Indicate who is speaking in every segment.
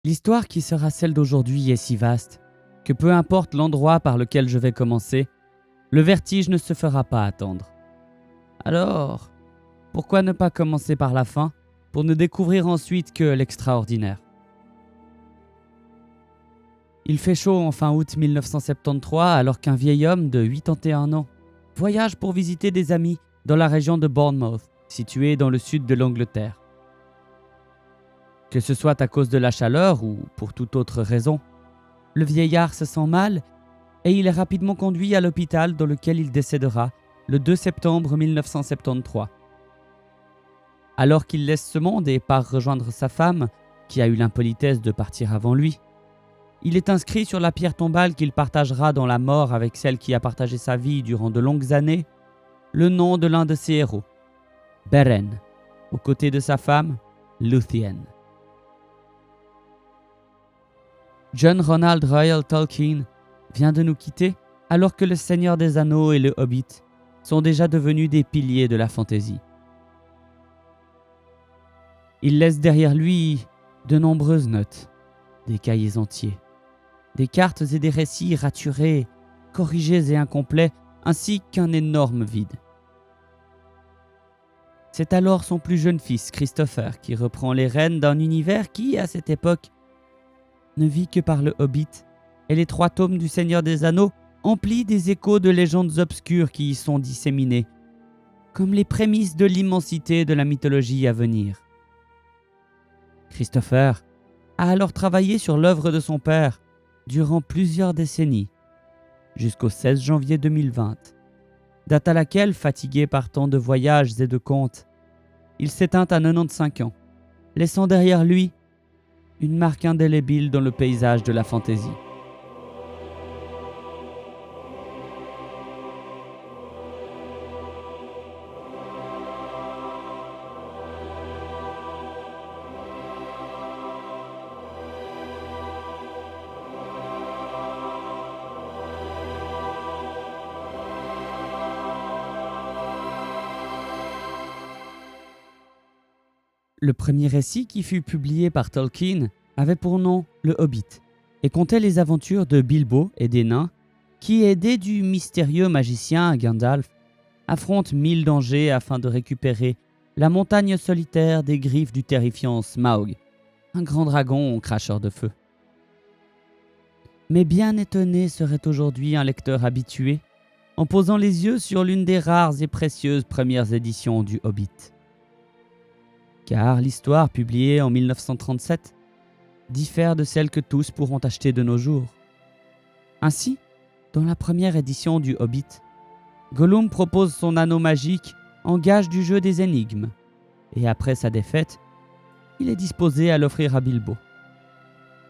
Speaker 1: L'histoire qui sera celle d'aujourd'hui est si vaste que peu importe l'endroit par lequel je vais commencer, le vertige ne se fera pas attendre. Alors, pourquoi ne pas commencer par la fin pour ne découvrir ensuite que l'extraordinaire? Il fait chaud en fin août 1973 alors qu'un vieil homme de 81 ans voyage pour visiter des amis dans la région de Bournemouth, située dans le sud de l'Angleterre. Que ce soit à cause de la chaleur ou pour toute autre raison, le vieillard se sent mal et il est rapidement conduit à l'hôpital dans lequel il décédera le 2 septembre 1973. Alors qu'il laisse ce monde et part rejoindre sa femme, qui a eu l'impolitesse de partir avant lui, il est inscrit sur la pierre tombale qu'il partagera dans la mort avec celle qui a partagé sa vie durant de longues années, le nom de l'un de ses héros, Beren, aux côtés de sa femme, Luthien. John Ronald Reuel Tolkien vient de nous quitter alors que Le Seigneur des Anneaux et Le Hobbit sont déjà devenus des piliers de la fantaisie. Il laisse derrière lui de nombreuses notes, des cahiers entiers, des cartes et des récits raturés, corrigés et incomplets, ainsi qu'un énorme vide. C'est alors son plus jeune fils, Christopher, qui reprend les rênes d'un univers qui, à cette époque, ne vit que par le Hobbit et les 3 tomes du Seigneur des Anneaux emplis des échos de légendes obscures qui y sont disséminées, comme les prémices de l'immensité de la mythologie à venir. Christopher a alors travaillé sur l'œuvre de son père durant plusieurs décennies, jusqu'au 16 janvier 2020, date à laquelle, fatigué par tant de voyages et de contes, il s'éteint à 95 ans, laissant derrière lui une marque indélébile dans le paysage de la fantaisie. Le premier récit qui fut publié par Tolkien avait pour nom Le Hobbit et contait les aventures de Bilbo et des nains qui, aidés du mystérieux magicien Gandalf, affrontent 1000 dangers afin de récupérer la montagne solitaire des griffes du terrifiant Smaug, un grand dragon cracheur de feu. Mais bien étonné serait aujourd'hui un lecteur habitué en posant les yeux sur l'une des rares et précieuses premières éditions du Hobbit. Car l'histoire publiée en 1937 diffère de celle que tous pourront acheter de nos jours. Ainsi, dans la première édition du Hobbit, Gollum propose son anneau magique en gage du jeu des énigmes, et après sa défaite, il est disposé à l'offrir à Bilbo.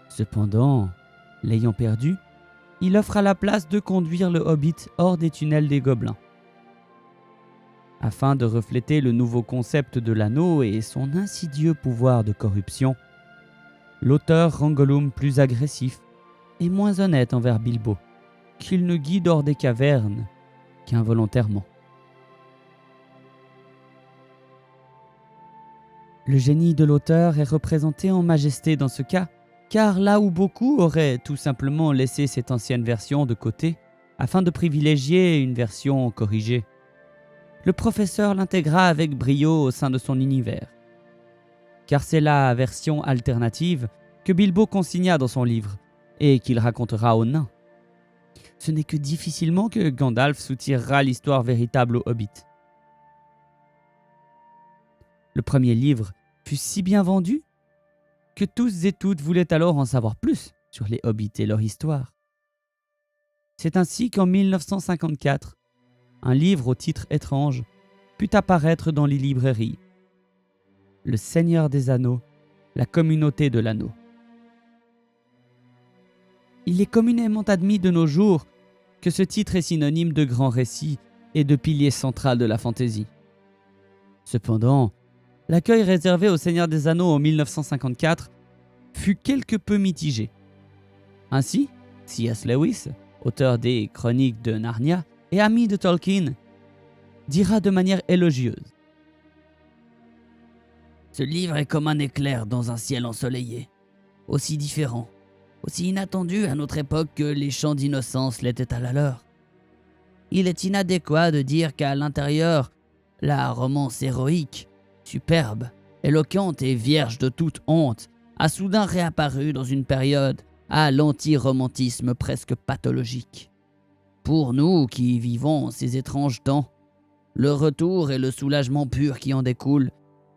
Speaker 1: Cependant, l'ayant perdu, il offre à la place de conduire le Hobbit hors des tunnels des gobelins. Afin de refléter le nouveau concept de l'anneau et son insidieux pouvoir de corruption, l'auteur rend Gollum plus agressif et moins honnête envers Bilbo, qu'il ne guide hors des cavernes qu'involontairement. Le génie de l'auteur est représenté en majesté dans ce cas, car là où beaucoup auraient tout simplement laissé cette ancienne version de côté afin de privilégier une version corrigée, le professeur l'intégra avec brio au sein de son univers. Car c'est la version alternative que Bilbo consigna dans son livre et qu'il racontera aux nains. Ce n'est que difficilement que Gandalf soutirera l'histoire véritable au Hobbit. Le premier livre fut si bien vendu que tous et toutes voulaient alors en savoir plus sur les Hobbits et leur histoire. C'est ainsi qu'en 1954, un livre au titre étrange put apparaître dans les librairies. Le Seigneur des Anneaux, la communauté de l'anneau. Il est communément admis de nos jours que ce titre est synonyme de grand récit et de pilier central de la fantaisie. Cependant, l'accueil réservé au Seigneur des Anneaux en 1954 fut quelque peu mitigé. Ainsi, C.S. Lewis, auteur des Chroniques de Narnia et ami de Tolkien, dira de manière élogieuse: « Ce livre est comme un éclair dans un ciel ensoleillé. aussi différent, aussi inattendu à notre époque que les chants d'innocence l'étaient à la leur. Il est inadéquat de dire qu'à l'intérieur, la romance héroïque, superbe, éloquente et vierge de toute honte, a soudain réapparu dans une période à l'anti-romantisme presque pathologique. Pour nous qui vivons ces étranges temps, le retour et le soulagement pur qui en découlent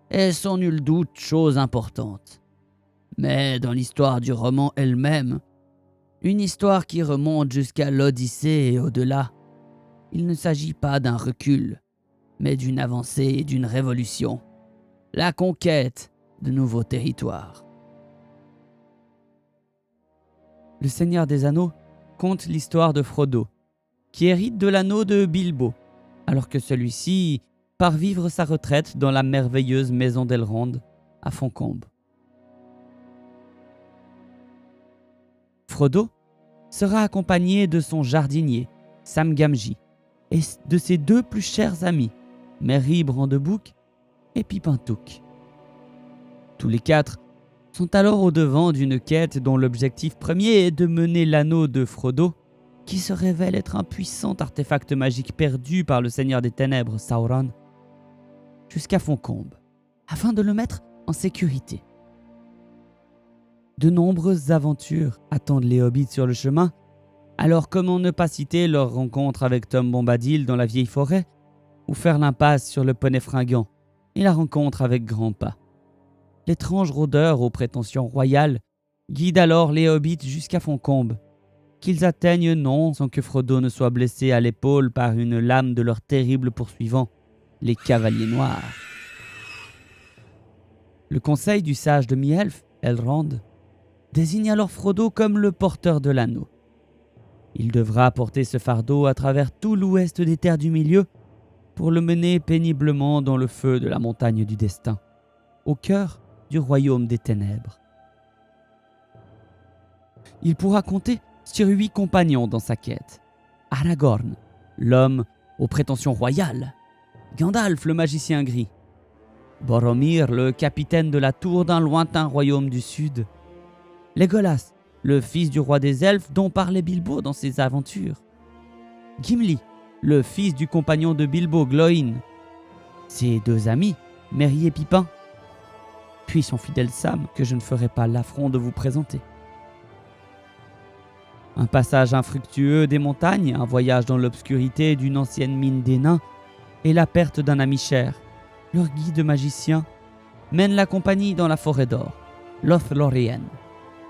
Speaker 1: est sans nul doute chose importante. Mais dans l'histoire du roman elle-même, une histoire qui remonte jusqu'à l'Odyssée et au-delà, il ne s'agit pas d'un recul, mais d'une avancée et d'une révolution, la conquête de nouveaux territoires. Le Seigneur des Anneaux conte l'histoire de Frodo, qui hérite de l'anneau de Bilbo, alors que celui-ci part vivre sa retraite dans la merveilleuse maison d'Elrond, à Foncombe. Frodo sera accompagné de son jardinier, Sam Gamgee, et de ses deux plus chers amis, Merry Brandebouc et Pippin Took. Tous les quatre sont alors au devant d'une quête dont l'objectif premier est de mener l'anneau de Frodo, qui se révèle être un puissant artefact magique perdu par le Seigneur des Ténèbres, Sauron, jusqu'à Foncombe, afin de le mettre en sécurité. De nombreuses aventures attendent les hobbits sur le chemin, alors comment ne pas citer leur rencontre avec Tom Bombadil dans la vieille forêt, ou faire l'impasse sur le poney fringant et la rencontre avec Grandpa. L'étrange rôdeur aux prétentions royales guide alors les hobbits jusqu'à Foncombe, qu'ils atteignent non sans que Frodo ne soit blessé à l'épaule par une lame de leurs terribles poursuivants, les Cavaliers Noirs. Le conseil du sage demi-elfe, Elrond, désigne alors Frodo comme le porteur de l'anneau. Il devra porter ce fardeau à travers tout l'ouest des terres du milieu pour le mener péniblement dans le feu de la montagne du destin, au cœur du royaume des ténèbres. Il pourra compter sur 8 compagnons dans sa quête. Aragorn, l'homme aux prétentions royales. Gandalf, le magicien gris. Boromir, le capitaine de la tour d'un lointain royaume du sud. Legolas, le fils du roi des elfes dont parlait Bilbo dans ses aventures. Gimli, le fils du compagnon de Bilbo, Glóin. Ses 2 amis, Merry et Pippin. Puis son fidèle Sam, que je ne ferai pas l'affront de vous présenter. Un passage infructueux des montagnes, un voyage dans l'obscurité d'une ancienne mine des nains et la perte d'un ami cher, leur guide magicien, mènent la compagnie dans la forêt d'or, Lothlórien,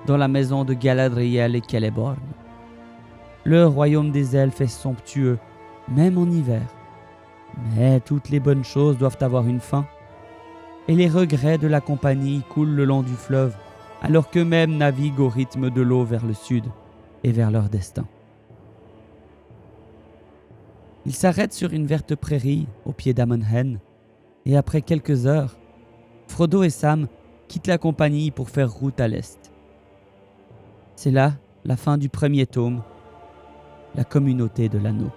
Speaker 1: dans la maison de Galadriel et Celeborn. Le royaume des elfes est somptueux, même en hiver. Mais toutes les bonnes choses doivent avoir une fin, et les regrets de la compagnie coulent le long du fleuve, alors qu'eux-mêmes naviguent au rythme de l'eau vers le sud et vers leur destin. Ils s'arrêtent sur une verte prairie au pied d'Amon Hen, et après quelques heures, Frodo et Sam quittent la compagnie pour faire route à l'est. C'est là la fin du premier tome, la communauté de l'anneau.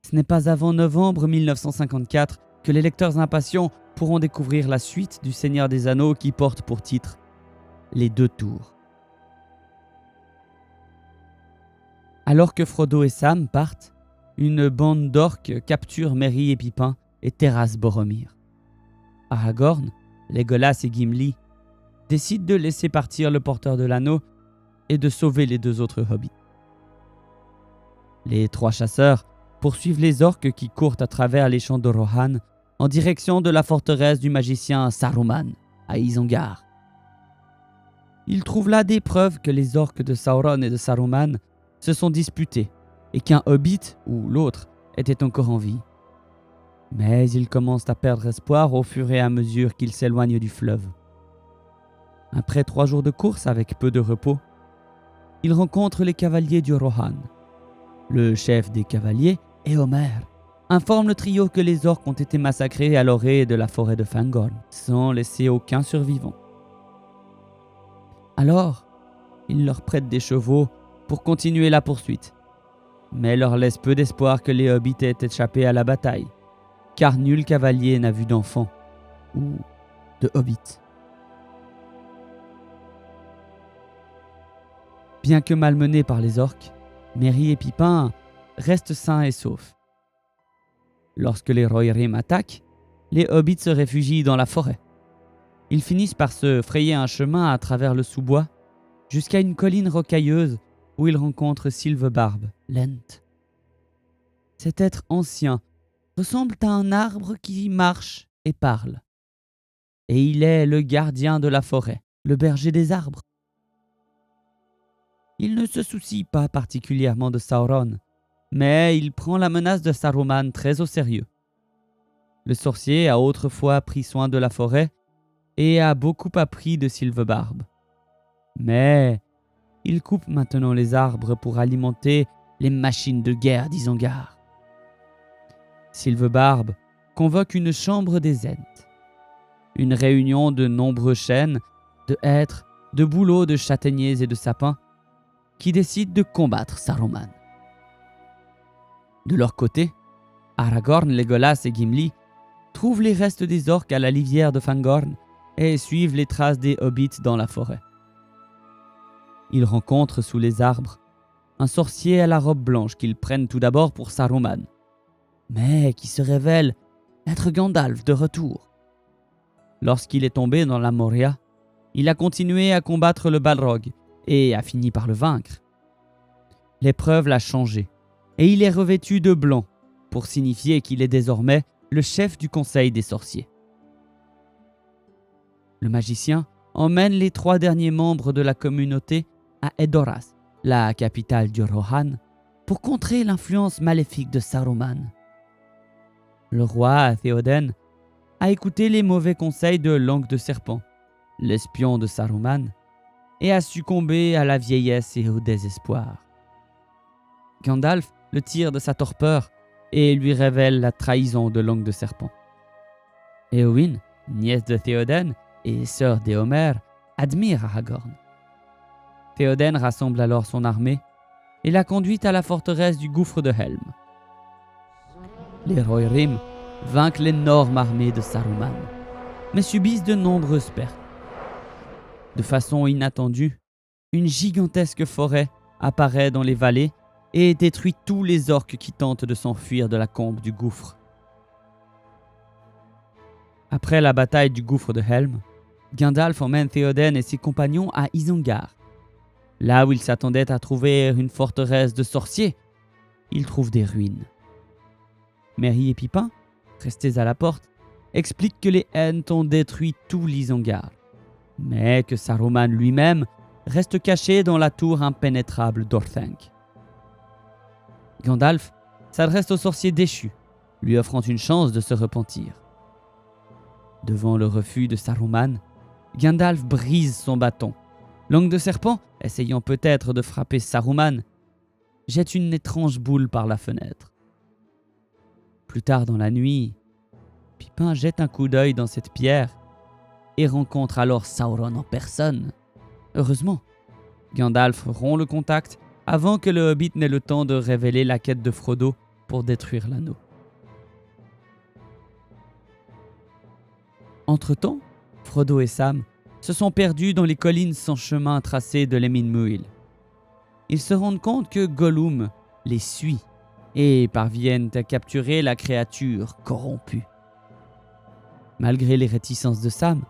Speaker 1: Ce n'est pas avant novembre 1954 que les lecteurs impatients pourront découvrir la suite du Seigneur des Anneaux qui porte pour titre Les Deux Tours. Alors que Frodo et Sam partent, une bande d'orques capture Merry et Pippin et terrasse Boromir. Aragorn, Legolas et Gimli décident de laisser partir le porteur de l'anneau et de sauver les 2 autres hobbits. Les 3 chasseurs poursuivent les orques qui courent à travers les champs de Rohan en direction de la forteresse du magicien Saruman, à Isengard. Ils trouvent là des preuves que les orques de Sauron et de Saruman se sont disputés et qu'un hobbit, ou l'autre, était encore en vie. Mais ils commencent à perdre espoir au fur et à mesure qu'ils s'éloignent du fleuve. Après 3 jours de course avec peu de repos, ils rencontrent les cavaliers du Rohan. Le chef des cavaliers, Éomer, informe le trio que les orques ont été massacrés à l'orée de la forêt de Fangorn, sans laisser aucun survivant. Alors, il leur prête des chevaux pour continuer la poursuite. mais leur laisse peu d'espoir que les hobbits aient échappé à la bataille, car nul cavalier n'a vu d'enfant ou de hobbit. Bien que malmenés par les orques, Merry et Pippin restent sains et saufs. Lorsque les Rohirrim attaquent, les hobbits se réfugient dans la forêt. Ils finissent par se frayer un chemin à travers le sous-bois jusqu'à une colline rocailleuse où ils rencontrent Sylvebarbe, l'Ent. Cet être ancien ressemble à un arbre qui marche et parle. Et il est le gardien de la forêt, le berger des arbres. Il ne se soucie pas particulièrement de Sauron, mais il prend la menace de Saruman très au sérieux. Le sorcier a autrefois pris soin de la forêt et a beaucoup appris de Sylvebarbe. Mais il coupe maintenant les arbres pour alimenter les machines de guerre d'Isengard. Sylvebarbe convoque une chambre des Ents, une réunion de nombreux chênes, de hêtres, de bouleaux, de châtaigniers et de sapins, qui décident de combattre Saruman. De leur côté, Aragorn, Legolas et Gimli trouvent les restes des orques à la lisière de Fangorn et suivent les traces des hobbits dans la forêt. Ils rencontrent sous les arbres un sorcier à la robe blanche qu'ils prennent tout d'abord pour Saruman, mais qui se révèle être Gandalf de retour. Lorsqu'il est tombé dans la Moria, il a continué à combattre le Balrog et a fini par le vaincre. L'épreuve l'a changé, et il est revêtu de blanc pour signifier qu'il est désormais le chef du conseil des sorciers. Le magicien emmène les 3 derniers membres de la communauté à Edoras, la capitale du Rohan, pour contrer l'influence maléfique de Saruman. Le roi Théoden a écouté les mauvais conseils de Langue de Serpent, l'espion de Saruman, et a succombé à la vieillesse et au désespoir. Gandalf le tire de sa torpeur et lui révèle la trahison de Langue de Serpent. Éowyn, nièce de Théoden et sœur d'Éomer, admire Aragorn. Théoden rassemble alors son armée et la conduit à la forteresse du gouffre de Helm. Les Rohirrim vainquent l'énorme armée de Saruman, mais subissent de nombreuses pertes. De façon inattendue, une gigantesque forêt apparaît dans les vallées et détruit tous les orques qui tentent de s'enfuir de la combe du gouffre. Après la bataille du gouffre de Helm, Gandalf emmène Théoden et ses compagnons à Isengard. Là où ils s'attendaient à trouver une forteresse de sorciers, ils trouvent des ruines. Merry et Pippin, restés à la porte, expliquent que les Ents ont détruit tout l'Isengard, mais que Saruman lui-même reste caché dans la tour impénétrable d'Orthanc. Gandalf s'adresse au sorcier déchu, lui offrant une chance de se repentir. Devant le refus de Saruman, Gandalf brise son bâton. Langue de Serpent, essayant peut-être de frapper Saruman, jette une étrange boule par la fenêtre. Plus tard dans la nuit, Pippin jette un coup d'œil dans cette pierre et rencontre alors Sauron en personne. Heureusement, Gandalf rompt le contact avant que le Hobbit n'ait le temps de révéler la quête de Frodo pour détruire l'anneau. Entre-temps, Frodo et Sam se sont perdus dans les collines sans chemin tracé de l'Emin Muil. Ils se rendent compte que Gollum les suit et parviennent à capturer la créature corrompue. Malgré les réticences de Sam,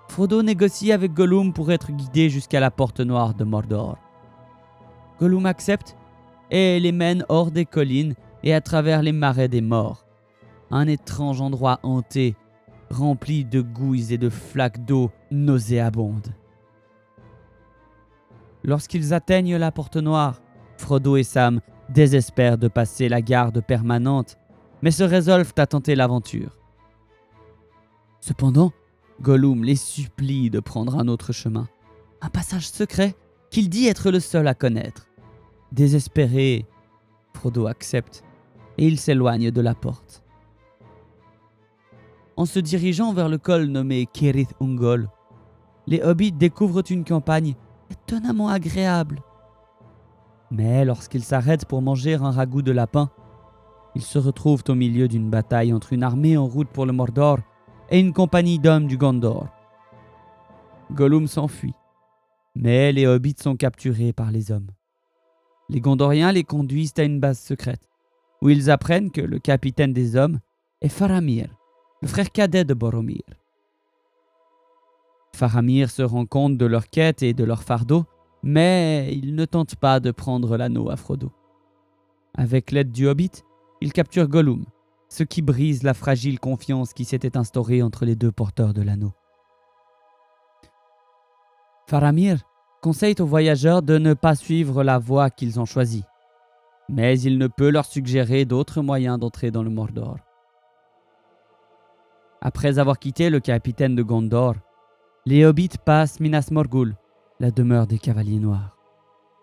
Speaker 1: Frodo négocie avec Gollum pour être guidé jusqu'à la porte noire de Mordor. Gollum accepte et les mène hors des collines et à travers les marais des morts, un étrange endroit hanté, rempli de gouilles et de flaques d'eau nauséabondes. Lorsqu'ils atteignent la porte noire, Frodo et Sam désespèrent de passer la garde permanente, mais se résolvent à tenter l'aventure. Cependant, Gollum les supplie de prendre un autre chemin, un passage secret qu'il dit être le seul à connaître. Désespéré, Frodo accepte et il s'éloigne de la porte. En se dirigeant vers le col nommé Cirith Ungol, les hobbits découvrent une campagne étonnamment agréable. Mais lorsqu'ils s'arrêtent pour manger un ragoût de lapin, ils se retrouvent au milieu d'une bataille entre une armée en route pour le Mordor et une compagnie d'hommes du Gondor. Gollum s'enfuit, mais les hobbits sont capturés par les hommes. Les Gondoriens les conduisent à une base secrète, où ils apprennent que le capitaine des hommes est Faramir, le frère cadet de Boromir. Faramir se rend compte de leur quête et de leur fardeau, mais il ne tente pas de prendre l'anneau à Frodo. Avec l'aide du Hobbit, il capture Gollum, ce qui brise la fragile confiance qui s'était instaurée entre les deux porteurs de l'anneau. Faramir conseille aux voyageurs de ne pas suivre la voie qu'ils ont choisie, mais il ne peut leur suggérer d'autres moyens d'entrer dans le Mordor. Après avoir quitté le capitaine de Gondor, les hobbits passent Minas Morgul, la demeure des Cavaliers Noirs.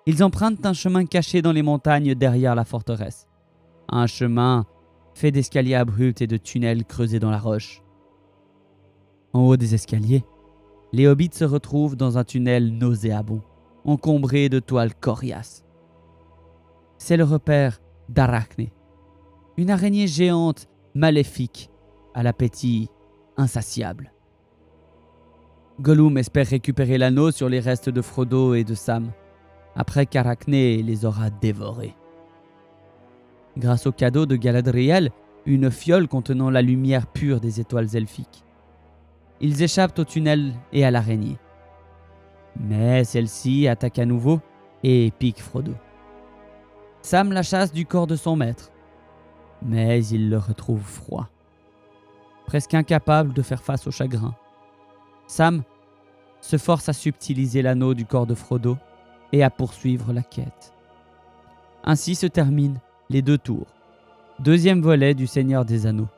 Speaker 1: Ils empruntent un chemin caché dans les montagnes derrière la forteresse. Un chemin fait d'escaliers abrupts et de tunnels creusés dans la roche. En haut des escaliers, les hobbits se retrouvent dans un tunnel nauséabond, encombré de toiles coriaces. C'est le repère d'Arachné, une araignée géante maléfique à l'appétit insatiable. Gollum espère récupérer l'anneau sur les restes de Frodo et de Sam, après qu'Arachné les aura dévorés. Grâce au cadeau de Galadriel, une fiole contenant la lumière pure des étoiles elfiques, ils échappent au tunnel et à l'araignée. Mais celle-ci attaque à nouveau et pique Frodo. Sam la chasse du corps de son maître, mais il le retrouve froid. Presque incapable de faire face au chagrin, Sam se force à subtiliser l'anneau du corps de Frodo et à poursuivre la quête. Ainsi se terminent les 2 tours, deuxième volet du Seigneur des Anneaux.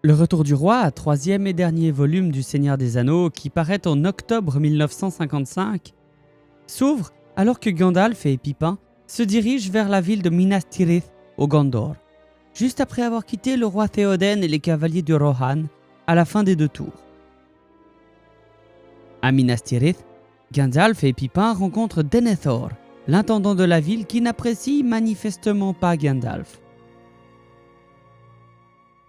Speaker 1: Le Retour du Roi, troisième et dernier volume du Seigneur des Anneaux qui paraît en octobre 1955, s'ouvre alors que Gandalf et Pippin se dirigent vers la ville de Minas Tirith au Gondor, juste après avoir quitté le roi Théoden et les cavaliers de Rohan à la fin des 2 tours. À Minas Tirith, Gandalf et Pippin rencontrent Denethor, l'intendant de la ville qui n'apprécie manifestement pas Gandalf.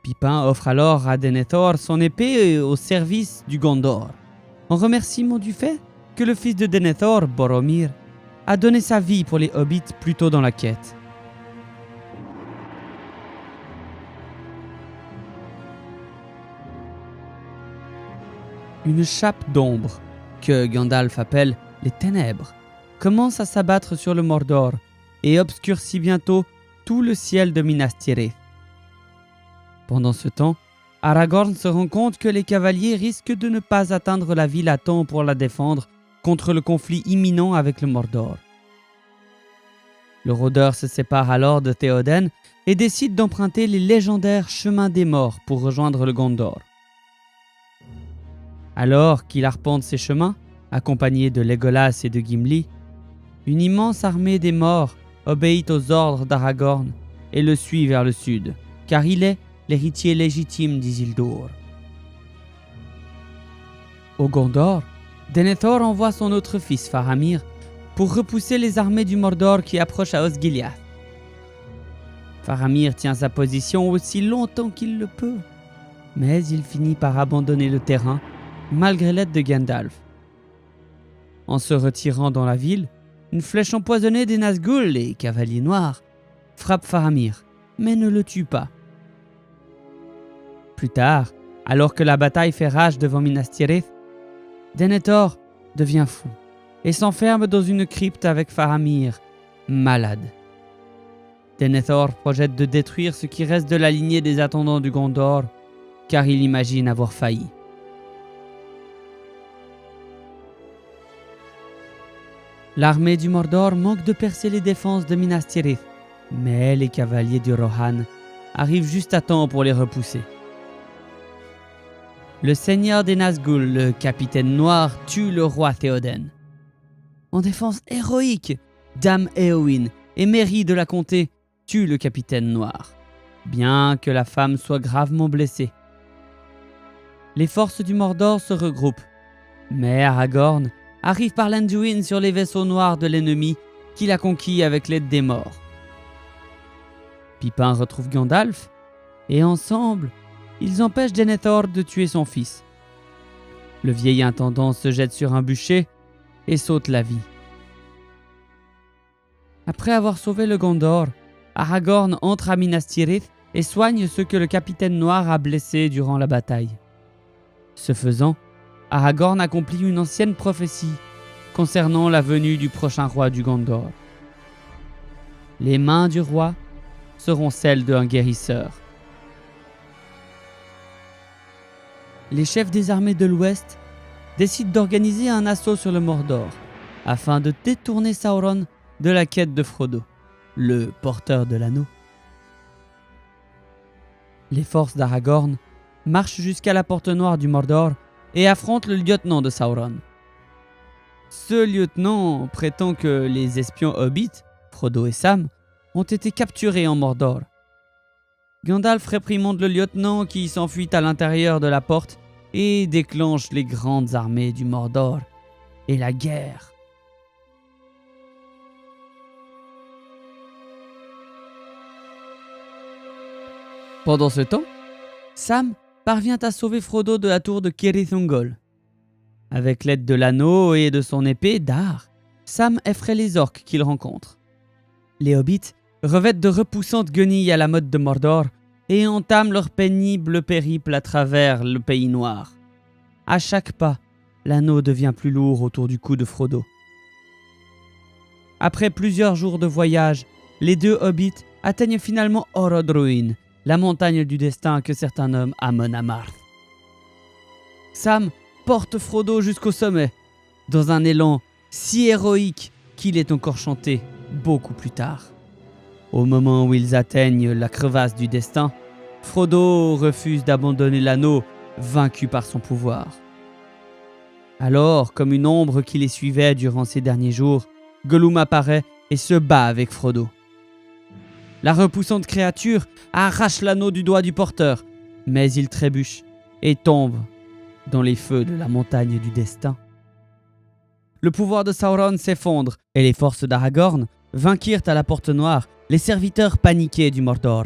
Speaker 1: Pippin offre alors à Denethor son épée au service du Gondor, en remerciement du fait que le fils de Denethor, Boromir, a donné sa vie pour les hobbits plus tôt dans la quête. Une chape d'ombre, que Gandalf appelle les ténèbres, commence à s'abattre sur le Mordor et obscurcit bientôt tout le ciel de Minas Tirith. Pendant ce temps, Aragorn se rend compte que les cavaliers risquent de ne pas atteindre la ville à temps pour la défendre contre le conflit imminent avec le Mordor. Le rôdeur se sépare alors de Théoden et décide d'emprunter les légendaires chemins des morts pour rejoindre le Gondor. Alors qu'il arpente ces chemins, accompagné de Legolas et de Gimli, une immense armée des morts obéit aux ordres d'Aragorn et le suit vers le sud, car il est l'héritier légitime d'Isildur. Au Gondor, Denethor envoie son autre fils Faramir pour repousser les armées du Mordor qui approchent à Osgiliath. Faramir tient sa position aussi longtemps qu'il le peut, mais il finit par abandonner le terrain malgré l'aide de Gandalf. En se retirant dans la ville, une flèche empoisonnée des Nazgûl, les Cavaliers Noirs, frappe Faramir, mais ne le tue pas. Plus tard, alors que la bataille fait rage devant Minas Tirith, Denethor devient fou et s'enferme dans une crypte avec Faramir, malade. Denethor projette de détruire ce qui reste de la lignée des Attendants du Gondor, car il imagine avoir failli. L'armée du Mordor manque de percer les défenses de Minas Tirith, mais les cavaliers du Rohan arrivent juste à temps pour les repousser. Le seigneur des Nazgûl, le capitaine noir, tue le roi Théoden. En défense héroïque, Dame Éowyn et Merry de la comté tuent le capitaine noir, bien que la femme soit gravement blessée les forces du Mordor se regroupent. Mais Aragorn arrive par l'Anduin sur les vaisseaux noirs de l'ennemi qu'il a conquis avec l'aide des morts. Pippin retrouve Gandalf et ensemble, ils empêchent Denethor de tuer son fils. Le vieil intendant se jette sur un bûcher et saute la vie. Après avoir sauvé le Gondor, Aragorn entre à Minas Tirith et soigne ceux que le capitaine noir a blessés durant la bataille. Ce faisant, Aragorn accomplit une ancienne prophétie concernant la venue du prochain roi du Gondor. Les mains du roi seront celles d'un guérisseur. Les chefs des armées de l'Ouest décident d'organiser un assaut sur le Mordor afin de détourner Sauron de la quête de Frodo, le porteur de l'anneau. Les forces d'Aragorn marchent jusqu'à la porte noire du Mordor et affrontent le lieutenant de Sauron. Ce lieutenant prétend que les espions hobbits, Frodo et Sam, ont été capturés en Mordor. Gandalf réprimande le lieutenant qui s'enfuit à l'intérieur de la porte et déclenche les grandes armées du Mordor et la guerre. Pendant ce temps, Sam parvient à sauver Frodo de la tour de Cirith Ungol. Avec l'aide de l'anneau et de son épée d'Ar, Sam effraie les orques qu'il rencontre. Les hobbits revêtent de repoussantes guenilles à la mode de Mordor et entament leur pénible périple à travers le pays noir. À chaque pas, l'anneau devient plus lourd autour du cou de Frodo. Après plusieurs jours de voyage, les deux hobbits atteignent finalement Orodruin, la montagne du destin que certains nomment Amon Amarth. Sam porte Frodo jusqu'au sommet, dans un élan si héroïque qu'il est encore chanté beaucoup plus tard. Au moment où ils atteignent la crevasse du destin, Frodo refuse d'abandonner l'anneau, vaincu par son pouvoir. Alors, comme une ombre qui les suivait durant ces derniers jours, Gollum apparaît et se bat avec Frodo. La repoussante créature arrache l'anneau du doigt du porteur, mais il trébuche et tombe dans les feux de la montagne du destin. Le pouvoir de Sauron s'effondre et les forces d'Aragorn vainquirent à la Porte Noire les serviteurs paniqués du Mordor.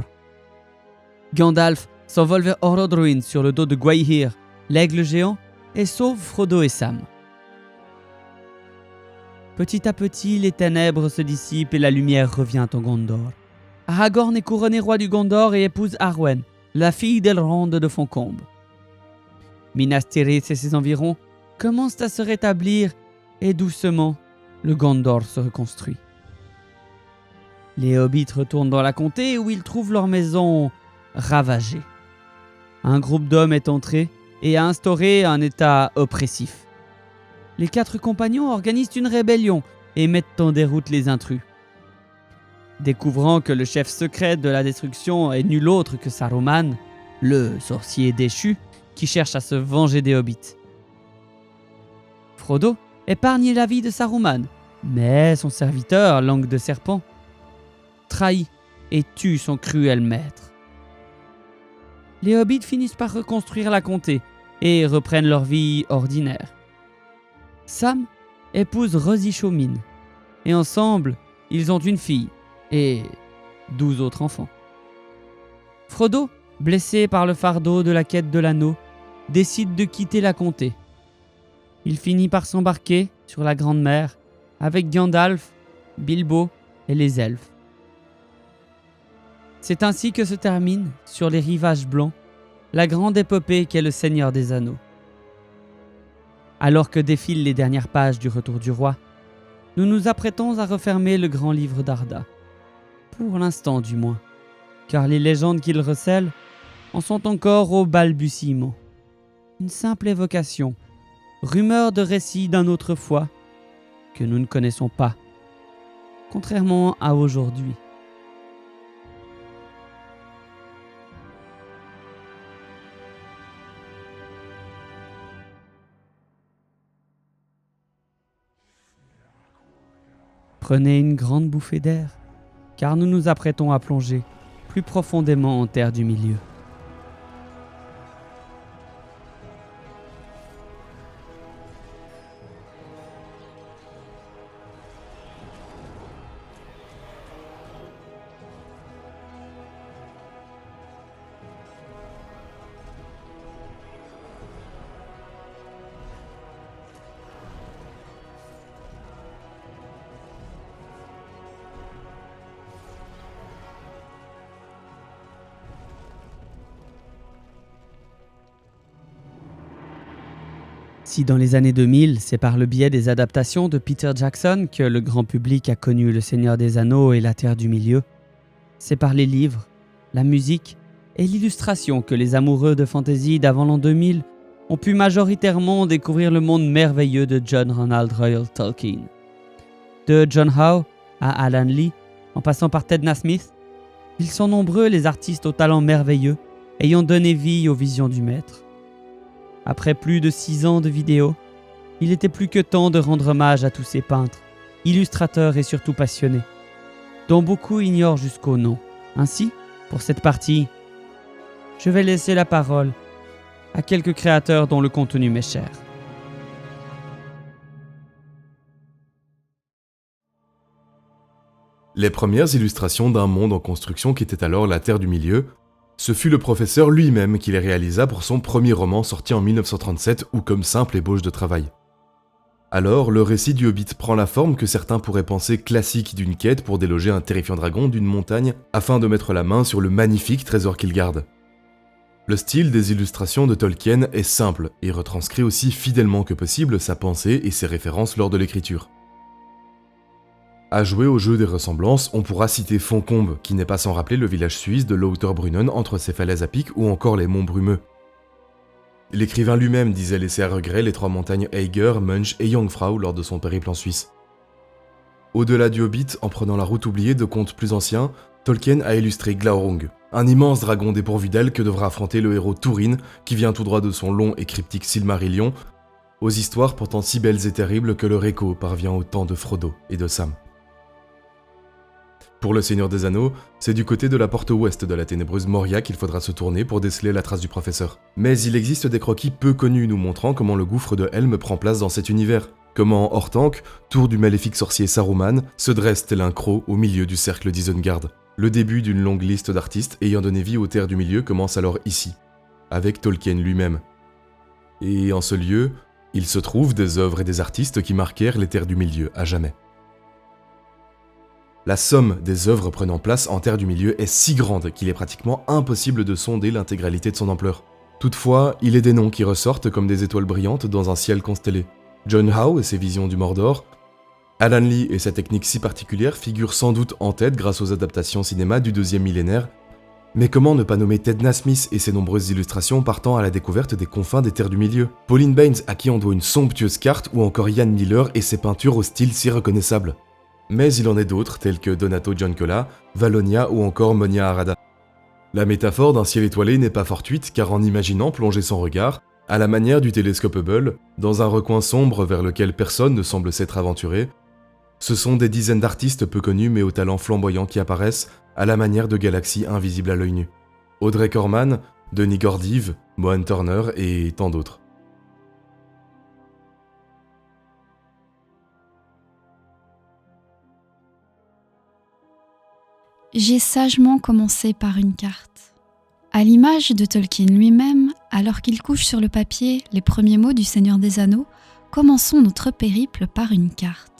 Speaker 1: Gandalf s'envole vers Orodruin sur le dos de Gwaihir, l'aigle géant, et sauve Frodo et Sam. Petit à petit, les ténèbres se dissipent et la lumière revient en Gondor. Aragorn est couronné roi du Gondor et épouse Arwen, la fille d'Elrond de Foncombe. Minas Tirith et ses environs commencent à se rétablir et doucement, le Gondor se reconstruit. Les hobbits retournent dans la comté où ils trouvent leur maison ravagée. Un groupe d'hommes est entré et a instauré un état oppressif. Les 4 compagnons organisent une rébellion et mettent en déroute les intrus. Découvrant que le chef secret de la destruction est nul autre que Saruman, le sorcier déchu qui cherche à se venger des hobbits. Frodo épargne la vie de Saruman, mais son serviteur, Langue de Serpent, trahit et tue son cruel maître. Les hobbits finissent par reconstruire la comté et reprennent leur vie ordinaire. Sam épouse Rosie Chaumine et ensemble, ils ont une fille et 12 autres enfants. Frodo, blessé par le fardeau de la quête de l'anneau, décide de quitter la comté. Il finit par s'embarquer sur la Grande Mer avec Gandalf, Bilbo et les elfes. C'est ainsi que se termine, sur les rivages blancs, la grande épopée qu'est le Seigneur des Anneaux. Alors que défilent les dernières pages du Retour du Roi, nous nous apprêtons à refermer le grand livre d'Arda. Pour l'instant du moins, car les légendes qu'il recèle en sont encore au balbutiement. Une simple évocation, rumeur de récit d'un autrefois que nous ne connaissons pas, contrairement à aujourd'hui. Prenez une grande bouffée d'air, car nous nous apprêtons à plonger plus profondément en terre du milieu. Si dans les années 2000, c'est par le biais des adaptations de Peter Jackson que le grand public a connu Le Seigneur des Anneaux et La Terre du Milieu, c'est par les livres, la musique et l'illustration que les amoureux de fantasy d'avant l'an 2000 ont pu majoritairement découvrir le monde merveilleux de John Ronald Reuel Tolkien. De John Howe à Alan Lee, en passant par Ted Nasmith, ils sont nombreux les artistes au talent merveilleux ayant donné vie aux visions du maître. Après plus de 6 ans de vidéos, il était plus que temps de rendre hommage à tous ces peintres, illustrateurs et surtout passionnés, dont beaucoup ignorent jusqu'au nom. Ainsi, pour cette partie, je vais laisser la parole à quelques créateurs dont le contenu m'est cher.
Speaker 2: Les premières illustrations d'un monde en construction qui était alors la Terre du Milieu, ce fut le professeur lui-même qui les réalisa pour son premier roman sorti en 1937 ou comme simple ébauche de travail. Alors, le récit du Hobbit prend la forme que certains pourraient penser classique d'une quête pour déloger un terrifiant dragon d'une montagne afin de mettre la main sur le magnifique trésor qu'il garde. Le style des illustrations de Tolkien est simple et retranscrit aussi fidèlement que possible sa pensée et ses références lors de l'écriture. À jouer au jeu des ressemblances, on pourra citer Fontcombe, qui n'est pas sans rappeler le village suisse de Lauterbrunnen entre ses falaises à pic ou encore les monts brumeux. L'écrivain lui-même disait laisser à regret les 3 montagnes Eiger, Munch et Jungfrau lors de son périple en Suisse. Au-delà du Hobbit, en prenant la route oubliée de contes plus anciens, Tolkien a illustré Glaurung, un immense dragon dépourvu d'ailes que devra affronter le héros Túrin, qui vient tout droit de son long et cryptique Silmarillion, aux histoires pourtant si belles et terribles que leur écho parvient au temps de Frodo et de Sam. Pour le Seigneur des Anneaux, c'est du côté de la porte ouest de la ténébreuse Moria qu'il faudra se tourner pour déceler la trace du professeur. Mais il existe des croquis peu connus nous montrant comment le gouffre de Helm prend place dans cet univers. Comment Orthanc, tour du maléfique sorcier Saruman, se dresse tel un croc au milieu du cercle d'Isengard. Le début d'une longue liste d'artistes ayant donné vie aux Terres du Milieu commence alors ici, avec Tolkien lui-même. Et en ce lieu, il se trouve des œuvres et des artistes qui marquèrent les Terres du Milieu à jamais. La somme des œuvres prenant place en Terre du Milieu est si grande qu'il est pratiquement impossible de sonder l'intégralité de son ampleur. Toutefois, il est des noms qui ressortent comme des étoiles brillantes dans un ciel constellé. John Howe et ses visions du Mordor, Alan Lee et sa technique si particulière figurent sans doute en tête grâce aux adaptations cinéma du 2e millénaire, mais comment ne pas nommer Ted Nasmith et ses nombreuses illustrations partant à la découverte des confins des Terres du Milieu, Pauline Baynes à qui on doit une somptueuse carte ou encore Ian Miller et ses peintures au style si reconnaissable. Mais il en est d'autres, tels que Donato Giancola, Vallonia ou encore Monia Arada. La métaphore d'un ciel étoilé n'est pas fortuite, car en imaginant plonger son regard, à la manière du télescope Hubble, dans un recoin sombre vers lequel personne ne semble s'être aventuré, ce sont des dizaines d'artistes peu connus mais au talent flamboyant qui apparaissent à la manière de galaxies invisibles à l'œil nu. Audrey Corman, Denis Gordive, Mohan Turner et tant d'autres.
Speaker 3: J'ai sagement commencé par une carte. À l'image de Tolkien lui-même, alors qu'il couche sur le papier les premiers mots du Seigneur des Anneaux, commençons notre périple par une carte.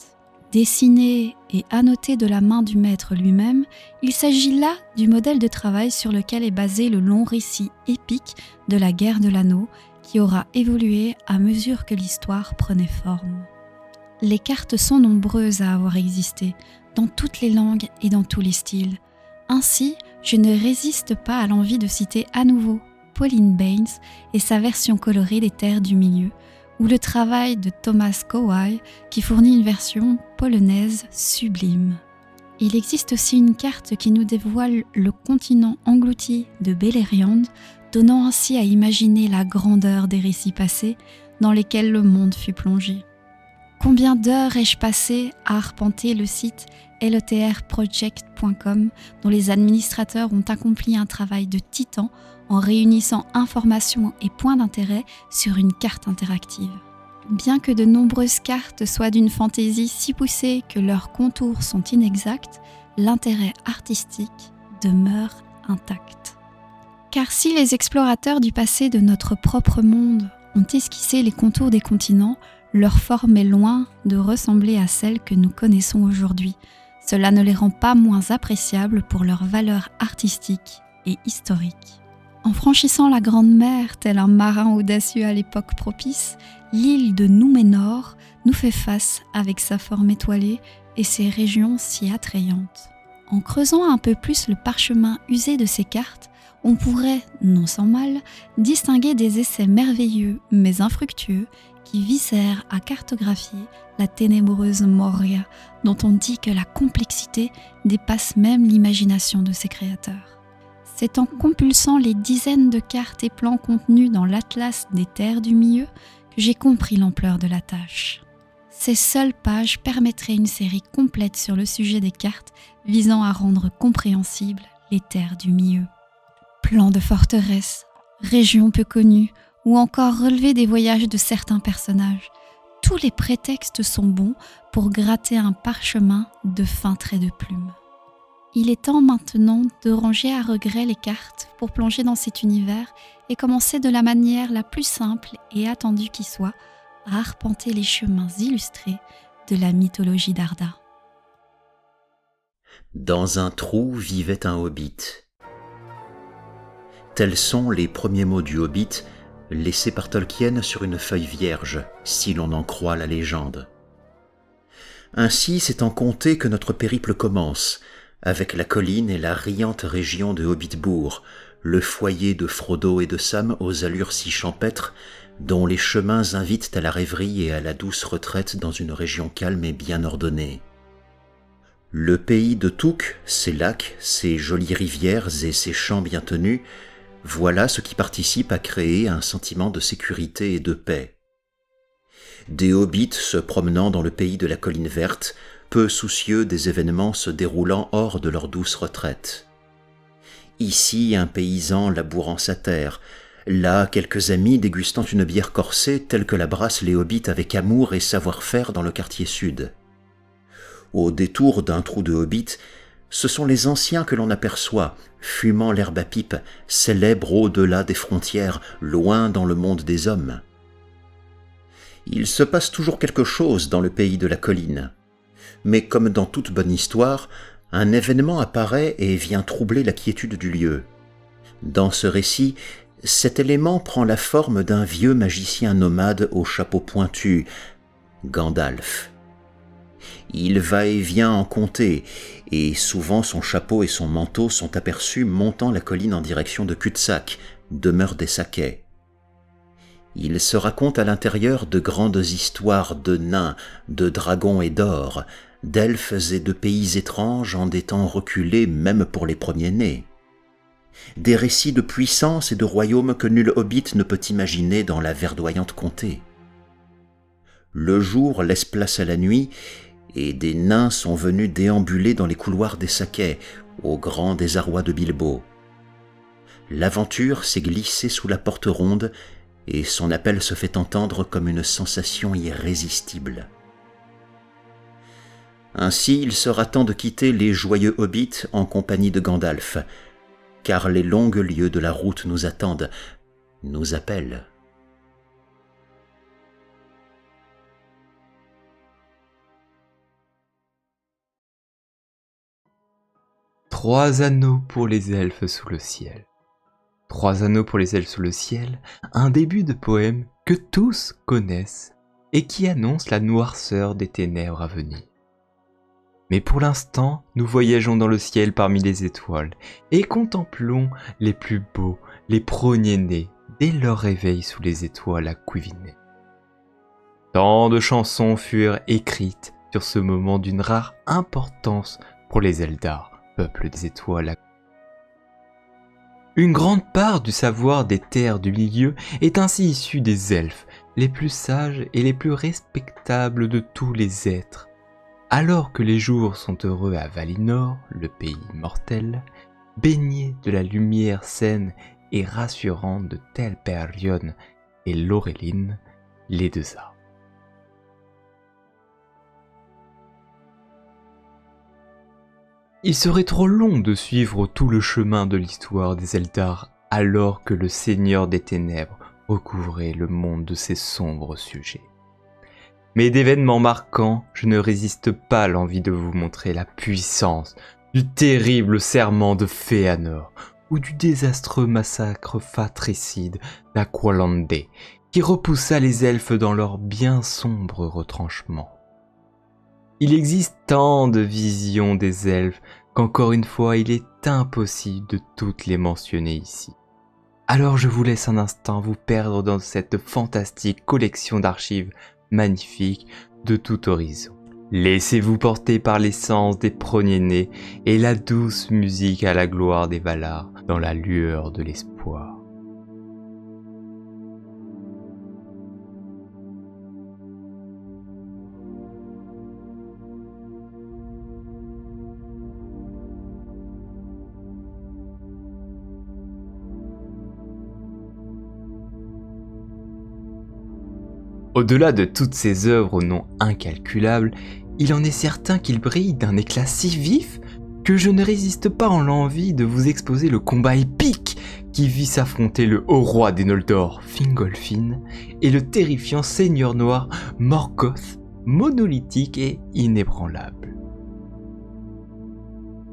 Speaker 3: Dessinée et annotée de la main du maître lui-même, il s'agit là du modèle de travail sur lequel est basé le long récit épique de la guerre de l'anneau qui aura évolué à mesure que l'histoire prenait forme. Les cartes sont nombreuses à avoir existé, dans toutes les langues et dans tous les styles. Ainsi, je ne résiste pas à l'envie de citer à nouveau Pauline Baynes et sa version colorée des Terres du Milieu, ou le travail de Thomas Kowal qui fournit une version polonaise sublime. Il existe aussi une carte qui nous dévoile le continent englouti de Beleriand, donnant ainsi à imaginer la grandeur des récits passés dans lesquels le monde fut plongé. Combien d'heures ai-je passé à arpenter le site lotrproject.com dont les administrateurs ont accompli un travail de titan en réunissant informations et points d'intérêt sur une carte interactive. Bien que de nombreuses cartes soient d'une fantaisie si poussée que leurs contours sont inexacts, l'intérêt artistique demeure intact. Car si les explorateurs du passé de notre propre monde ont esquissé les contours des continents, leur forme est loin de ressembler à celle que nous connaissons aujourd'hui. Cela ne les rend pas moins appréciables pour leur valeur artistique et historique. En franchissant la Grande Mer, tel un marin audacieux à l'époque propice, l'île de Númenor nous fait face avec sa forme étoilée et ses régions si attrayantes. En creusant un peu plus le parchemin usé de ces cartes, on pourrait, non sans mal, distinguer des essais merveilleux mais infructueux qui visèrent à cartographier la ténébreuse Moria, dont on dit que la complexité dépasse même l'imagination de ses créateurs. C'est en compulsant les dizaines de cartes et plans contenus dans l'Atlas des terres du milieu que j'ai compris l'ampleur de la tâche. Ces seules pages permettraient une série complète sur le sujet des cartes visant à rendre compréhensibles les terres du milieu. Plans de forteresses, régions peu connues ou encore relever des voyages de certains personnages. Tous les prétextes sont bons pour gratter un parchemin de fins traits de plume. Il est temps maintenant de ranger à regret les cartes pour plonger dans cet univers et commencer de la manière la plus simple et attendue qui soit à arpenter les chemins illustrés de la mythologie d'Arda.
Speaker 4: Dans un trou vivait un hobbit. Tels sont les premiers mots du Hobbit laissés par Tolkien sur une feuille vierge, si l'on en croit la légende. Ainsi, c'est en comté que notre périple commence, avec la colline et la riante région de Hobbitbourg, le foyer de Frodo et de Sam aux allures si champêtres, dont les chemins invitent à la rêverie et à la douce retraite dans une région calme et bien ordonnée. Le pays de Touk, ses lacs, ses jolies rivières et ses champs bien tenus, voilà ce qui participe à créer un sentiment de sécurité et de paix. Des hobbits se promenant dans le pays de la colline verte, peu soucieux des événements se déroulant hors de leur douce retraite. Ici, un paysan labourant sa terre, là, quelques amis dégustant une bière corsée telle que la brassent les hobbits avec amour et savoir-faire dans le quartier sud. Au détour d'un trou de hobbits, ce sont les anciens que l'on aperçoit, fumant l'herbe à pipe, célèbres au-delà des frontières, loin dans le monde des hommes. Il se passe toujours quelque chose dans le pays de la colline. Mais comme dans toute bonne histoire, un événement apparaît et vient troubler la quiétude du lieu. Dans ce récit, cet élément prend la forme d'un vieux magicien nomade au chapeau pointu, Gandalf. Il va et vient en comté, et souvent son chapeau et son manteau sont aperçus montant la colline en direction de Cul-de-Sac, demeure des Saquets. Il se raconte à l'intérieur de grandes histoires de nains, de dragons et d'or, d'elfes et de pays étranges en des temps reculés même pour les premiers-nés. Des récits de puissance et de royaumes que nul hobbit ne peut imaginer dans la verdoyante comté. Le jour laisse place à la nuit, et des nains sont venus déambuler dans les couloirs des Saquets, au grand désarroi de Bilbo. L'aventure s'est glissée sous la porte ronde, et son appel se fait entendre comme une sensation irrésistible. Ainsi, il sera temps de quitter les joyeux hobbits en compagnie de Gandalf, car les longues lieues de la route nous attendent, nous appellent.
Speaker 5: Trois anneaux pour les elfes sous le ciel. Trois anneaux pour les elfes sous le ciel, un début de poème que tous connaissent et qui annonce la noirceur des ténèbres à venir. Mais pour l'instant, nous voyageons dans le ciel parmi les étoiles et contemplons les plus beaux, les premiers-nés, dès leur réveil sous les étoiles à couiviner. Tant de chansons furent écrites sur ce moment d'une rare importance pour les Eldar, peuple des étoiles. Une grande part du savoir des terres du milieu est ainsi issue des elfes, les plus sages et les plus respectables de tous les êtres. Alors que les jours sont heureux à Valinor, le pays mortel, baigné de la lumière saine et rassurante de Telperion et Lorelin, les deux arbres. Il serait trop long de suivre tout le chemin de l'histoire des Eldar alors que le Seigneur des Ténèbres recouvrait le monde de ses sombres sujets. Mais d'événements marquants, je ne résiste pas à l'envie de vous montrer la puissance du terrible serment de Fëanor, ou du désastreux massacre fratricide d'Aqualande, qui repoussa les elfes dans leurs bien sombres retranchements. Il existe tant de visions des elfes qu'encore une fois il est impossible de toutes les mentionner ici. Alors je vous laisse un instant vous perdre dans cette fantastique collection d'archives magnifiques de tout horizon. Laissez-vous porter par l'essence des premiers-nés et la douce musique à la gloire des Valar dans la lueur de l'espoir. Au-delà de toutes ces œuvres au nom incalculable, il en est certain qu'il brille d'un éclat si vif que je ne résiste pas en l'envie de vous exposer le combat épique qui vit s'affronter le haut roi des Noldor, Fingolfin, et le terrifiant seigneur noir Morgoth, monolithique et inébranlable.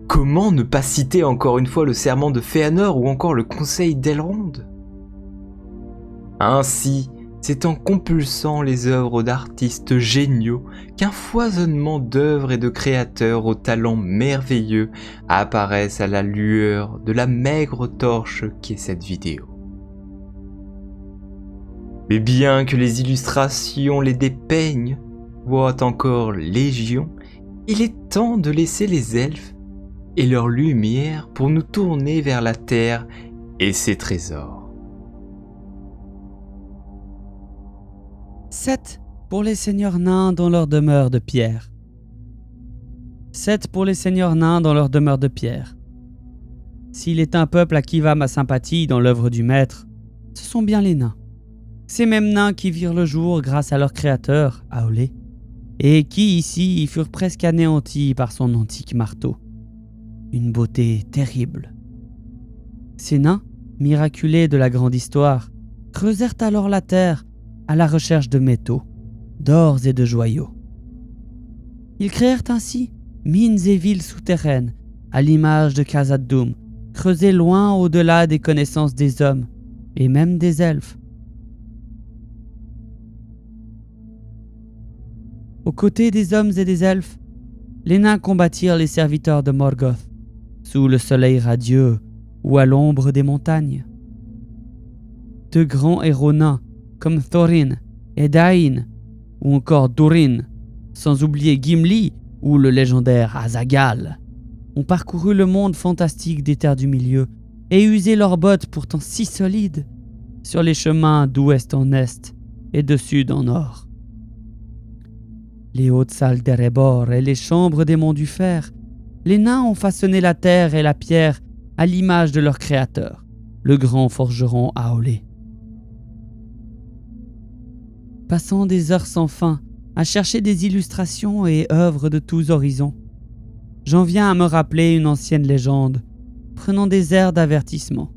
Speaker 5: Comment ne pas citer encore une fois le serment de Fëanor ou encore le conseil d'Elrond ? Ainsi, c'est en compulsant les œuvres d'artistes géniaux qu'un foisonnement d'œuvres et de créateurs aux talents merveilleux apparaissent à la lueur de la maigre torche qu'est cette vidéo. Mais bien que les illustrations les dépeignent, voient encore légion, il est temps de laisser les elfes et leur lumière pour nous tourner vers la terre et ses trésors.
Speaker 1: 7 pour les seigneurs nains dans leur demeure de pierre. 7 pour les seigneurs nains dans leur demeure de pierre. S'il est un peuple à qui va ma sympathie dans l'œuvre du maître, ce sont bien les nains. Ces mêmes nains qui virent le jour grâce à leur créateur, Aolé, et qui ici furent presque anéantis par son antique marteau. Une beauté terrible. Ces nains, miraculés de la grande histoire, creusèrent alors la terre à la recherche de métaux, d'ors et de joyaux. Ils créèrent ainsi mines et villes souterraines, à l'image de Khazad-dûm, creusées loin au-delà des connaissances des hommes, et même des elfes. Aux côtés des hommes et des elfes, les nains combattirent les serviteurs de Morgoth, sous le soleil radieux ou à l'ombre des montagnes. De grands héros nains, comme Thorin, Edain ou encore Durin, sans oublier Gimli ou le légendaire Azaghal, ont parcouru le monde fantastique des terres du milieu et usé leurs bottes pourtant si solides sur les chemins d'ouest en est et de sud en nord. Les hautes salles d'Erebor et les chambres des monts du fer, les nains ont façonné la terre et la pierre à l'image de leur créateur, le grand forgeron Aolé. Passant des heures sans fin à chercher des illustrations et œuvres de tous horizons, j'en viens à me rappeler une ancienne légende, prenant des airs d'avertissement.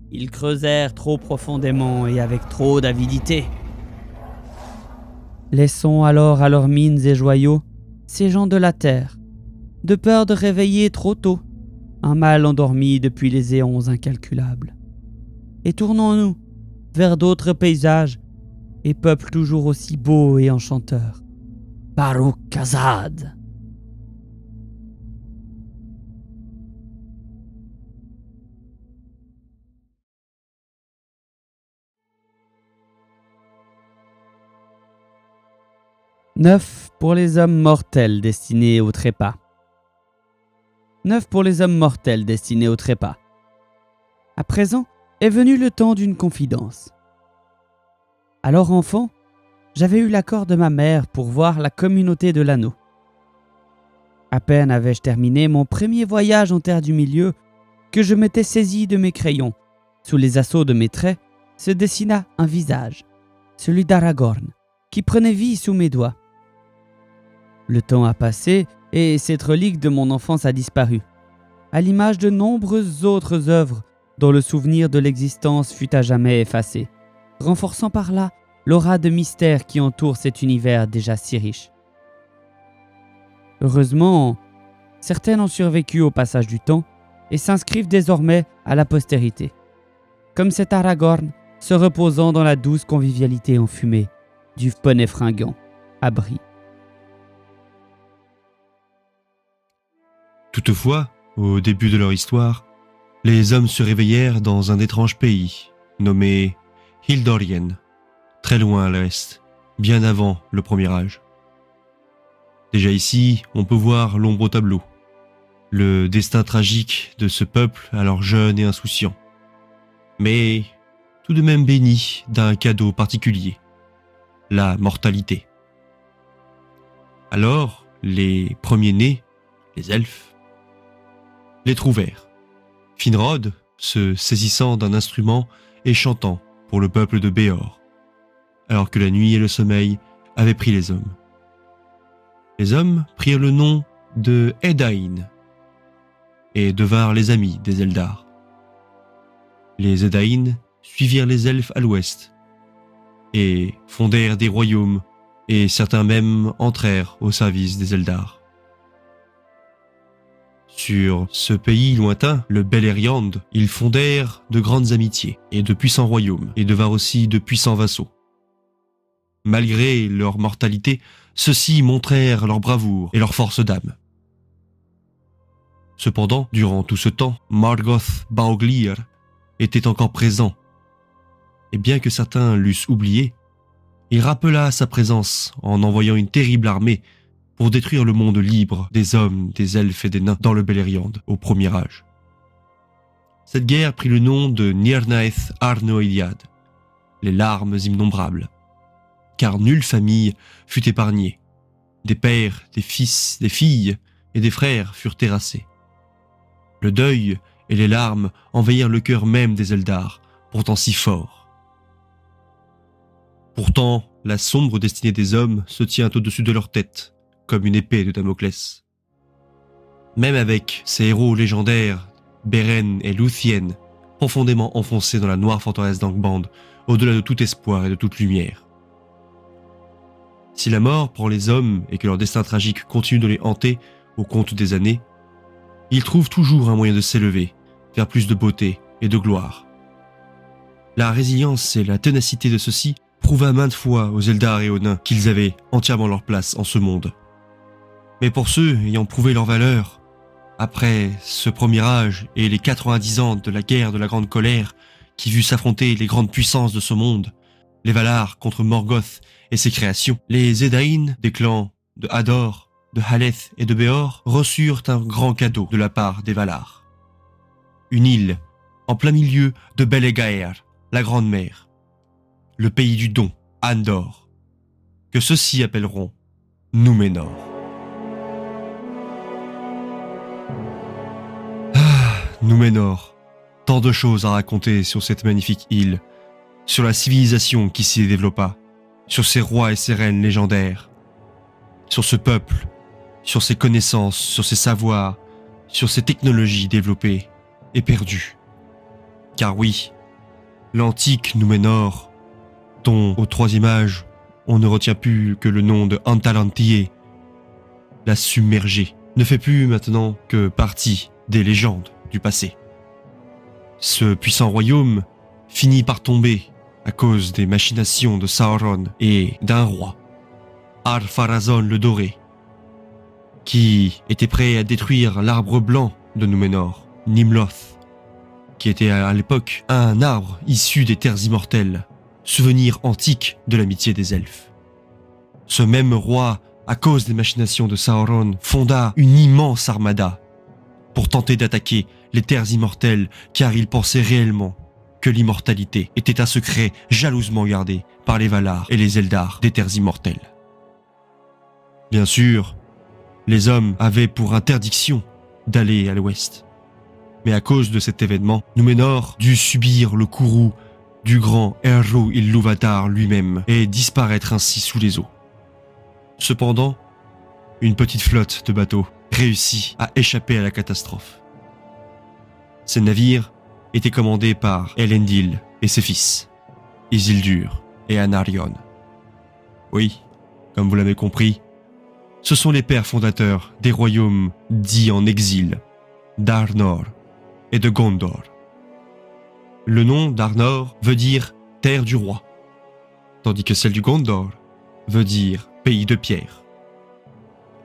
Speaker 1: Ils creusèrent trop profondément et avec trop d'avidité. Laissons alors à leurs mines et joyaux ces gens de la terre, de peur de réveiller trop tôt un mal endormi depuis les éons incalculables. Et tournons-nous vers d'autres paysages et peuples toujours aussi beaux et enchanteurs. Baruk-Khazad. Neuf pour les hommes mortels destinés au trépas. 9 pour les hommes mortels destinés au trépas. À présent est venu le temps d'une confidence. Alors enfant, j'avais eu l'accord de ma mère pour voir la communauté de l'anneau. À peine avais-je terminé mon premier voyage en terre du milieu que je m'étais saisi de mes crayons. Sous les assauts de mes traits se dessina un visage, celui d'Aragorn, qui prenait vie sous mes doigts. Le temps a passé et cette relique de mon enfance a disparu, à l'image de nombreuses autres œuvres dont le souvenir de l'existence fut à jamais effacé, renforçant par là l'aura de mystère qui entoure cet univers déjà si riche. Heureusement, certaines ont survécu au passage du temps et s'inscrivent désormais à la postérité. Comme cet Aragorn, se reposant dans la douce convivialité enfumée du poney fringant à Brie.
Speaker 6: Toutefois, au début de leur histoire, les hommes se réveillèrent dans un étrange pays, nommé Hildorien, très loin à l'est, bien avant le premier âge. Déjà ici, on peut voir l'ombre au tableau, le destin tragique de ce peuple alors jeune et insouciant, mais tout de même béni d'un cadeau particulier, la mortalité. Alors, les premiers-nés, les elfes, les trouvèrent. Finrod, se saisissant d'un instrument et chantant pour le peuple de Béor, alors que la nuit et le sommeil avaient pris les hommes. Les hommes prirent le nom de Edain et devinrent les amis des Eldar. Les Edain suivirent les elfes à l'ouest et fondèrent des royaumes, et certains même entrèrent au service des Eldar. Sur ce pays lointain, le Beleriand, ils fondèrent de grandes amitiés et de puissants royaumes, et devinrent aussi de puissants vassaux. Malgré leur mortalité, ceux-ci montrèrent leur bravoure et leur force d'âme. Cependant, durant tout ce temps, Morgoth Baoglir était encore présent, et bien que certains l'eussent oublié, il rappela sa présence en envoyant une terrible armée pour détruire le monde libre des hommes, des elfes et des nains dans le Beleriand au premier âge. Cette guerre prit le nom de Nirnaeth Arnoediad, les larmes innombrables, car nulle famille fut épargnée. Des pères, des fils, des filles et des frères furent terrassés. Le deuil et les larmes envahirent le cœur même des Eldar, pourtant si forts. Pourtant, la sombre destinée des hommes se tient au-dessus de leur tête, comme une épée de Damoclès. Même avec ces héros légendaires, Beren et Luthien, profondément enfoncés dans la noire forteresse d'Angband, au-delà de tout espoir et de toute lumière. Si la mort prend les hommes et que leur destin tragique continue de les hanter au compte des années, ils trouvent toujours un moyen de s'élever, vers plus de beauté et de gloire. La résilience et la ténacité de ceux-ci prouva maintes fois aux Eldar et aux nains qu'ils avaient entièrement leur place en ce monde. Mais pour ceux ayant prouvé leur valeur, après ce premier âge et les 90 ans de la guerre de la Grande Colère qui vut s'affronter les grandes puissances de ce monde, les Valar contre Morgoth et ses créations, les Edain des clans de Hador, de Haleth et de Béor reçurent un grand cadeau de la part des Valar. Une île en plein milieu de Belegaer, la Grande Mer, le pays du don, Andor, que ceux-ci appelleront Númenor. Númenor, tant de choses à raconter sur cette magnifique île, sur la civilisation qui s'y développa, sur ses rois et ses reines légendaires, sur ce peuple, sur ses connaissances, sur ses savoirs, sur ses technologies développées et perdues. Car oui, l'antique Númenor, dont au troisième âge on ne retient plus que le nom de Antalantier, la submergée, ne fait plus maintenant que partie des légendes du passé. Ce puissant royaume finit par tomber à cause des machinations de Sauron et d'un roi, Ar-Pharazôn le Doré, qui était prêt à détruire l'arbre blanc de Númenor, Nimloth, qui était à l'époque un arbre issu des terres immortelles, souvenir antique de l'amitié des elfes. Ce même roi, à cause des machinations de Sauron, fonda une immense armada pour tenter d'attaquer les terres immortelles, car il pensait réellement que l'immortalité était un secret jalousement gardé par les Valar et les Eldar des terres immortelles. Bien sûr, les hommes avaient pour interdiction d'aller à l'ouest. Mais à cause de cet événement, Númenor dut subir le courroux du grand Eru Ilúvatar lui-même et disparaître ainsi sous les eaux. Cependant, une petite flotte de bateaux réussit à échapper à la catastrophe. Ces navires étaient commandés par Elendil et ses fils, Isildur et Anarion. Oui, comme vous l'avez compris, ce sont les pères fondateurs des royaumes dits en exil, d'Arnor et de Gondor. Le nom d'Arnor veut dire « terre du roi », tandis que celle du Gondor veut dire « pays de pierre ».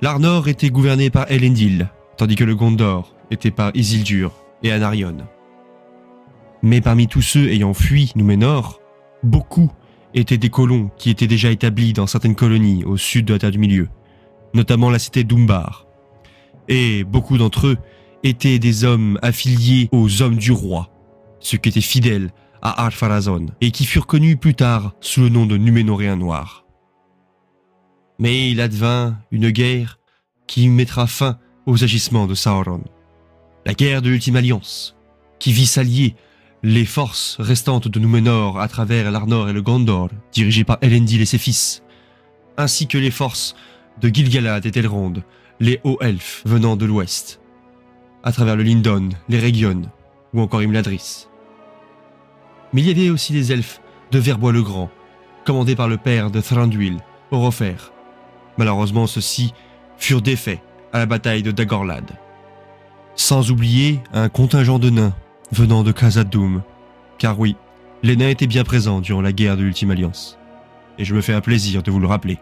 Speaker 6: L'Arnor était gouverné par Elendil, tandis que le Gondor était par Isildur et Anarion. Mais parmi tous ceux ayant fui Númenor, beaucoup étaient des colons qui étaient déjà établis dans certaines colonies au sud de la Terre du Milieu, notamment la cité d'Umbar. Et beaucoup d'entre eux étaient des hommes affiliés aux hommes du roi, ceux qui étaient fidèles à Ar-Pharazôn et qui furent connus plus tard sous le nom de Núménoréens noirs. Mais il advint une guerre qui mettra fin aux agissements de Sauron. La guerre de l'Ultime Alliance, qui vit s'allier les forces restantes de Númenor à travers l'Arnor et le Gondor, dirigées par Elendil et ses fils, ainsi que les forces de Gil-galad et Elrond, les hauts elfes venant de l'ouest, à travers le Lindon, les Région ou encore Imladris. Mais il y avait aussi les elfes de Verbois le Grand, commandés par le père de Thranduil, Orofer. Malheureusement, ceux-ci furent défaits à la bataille de Dagorlad. Sans oublier un contingent de nains venant de Khazad-dûm, car oui, les nains étaient bien présents durant la guerre de l'Ultime Alliance, et je me fais un plaisir de vous le rappeler.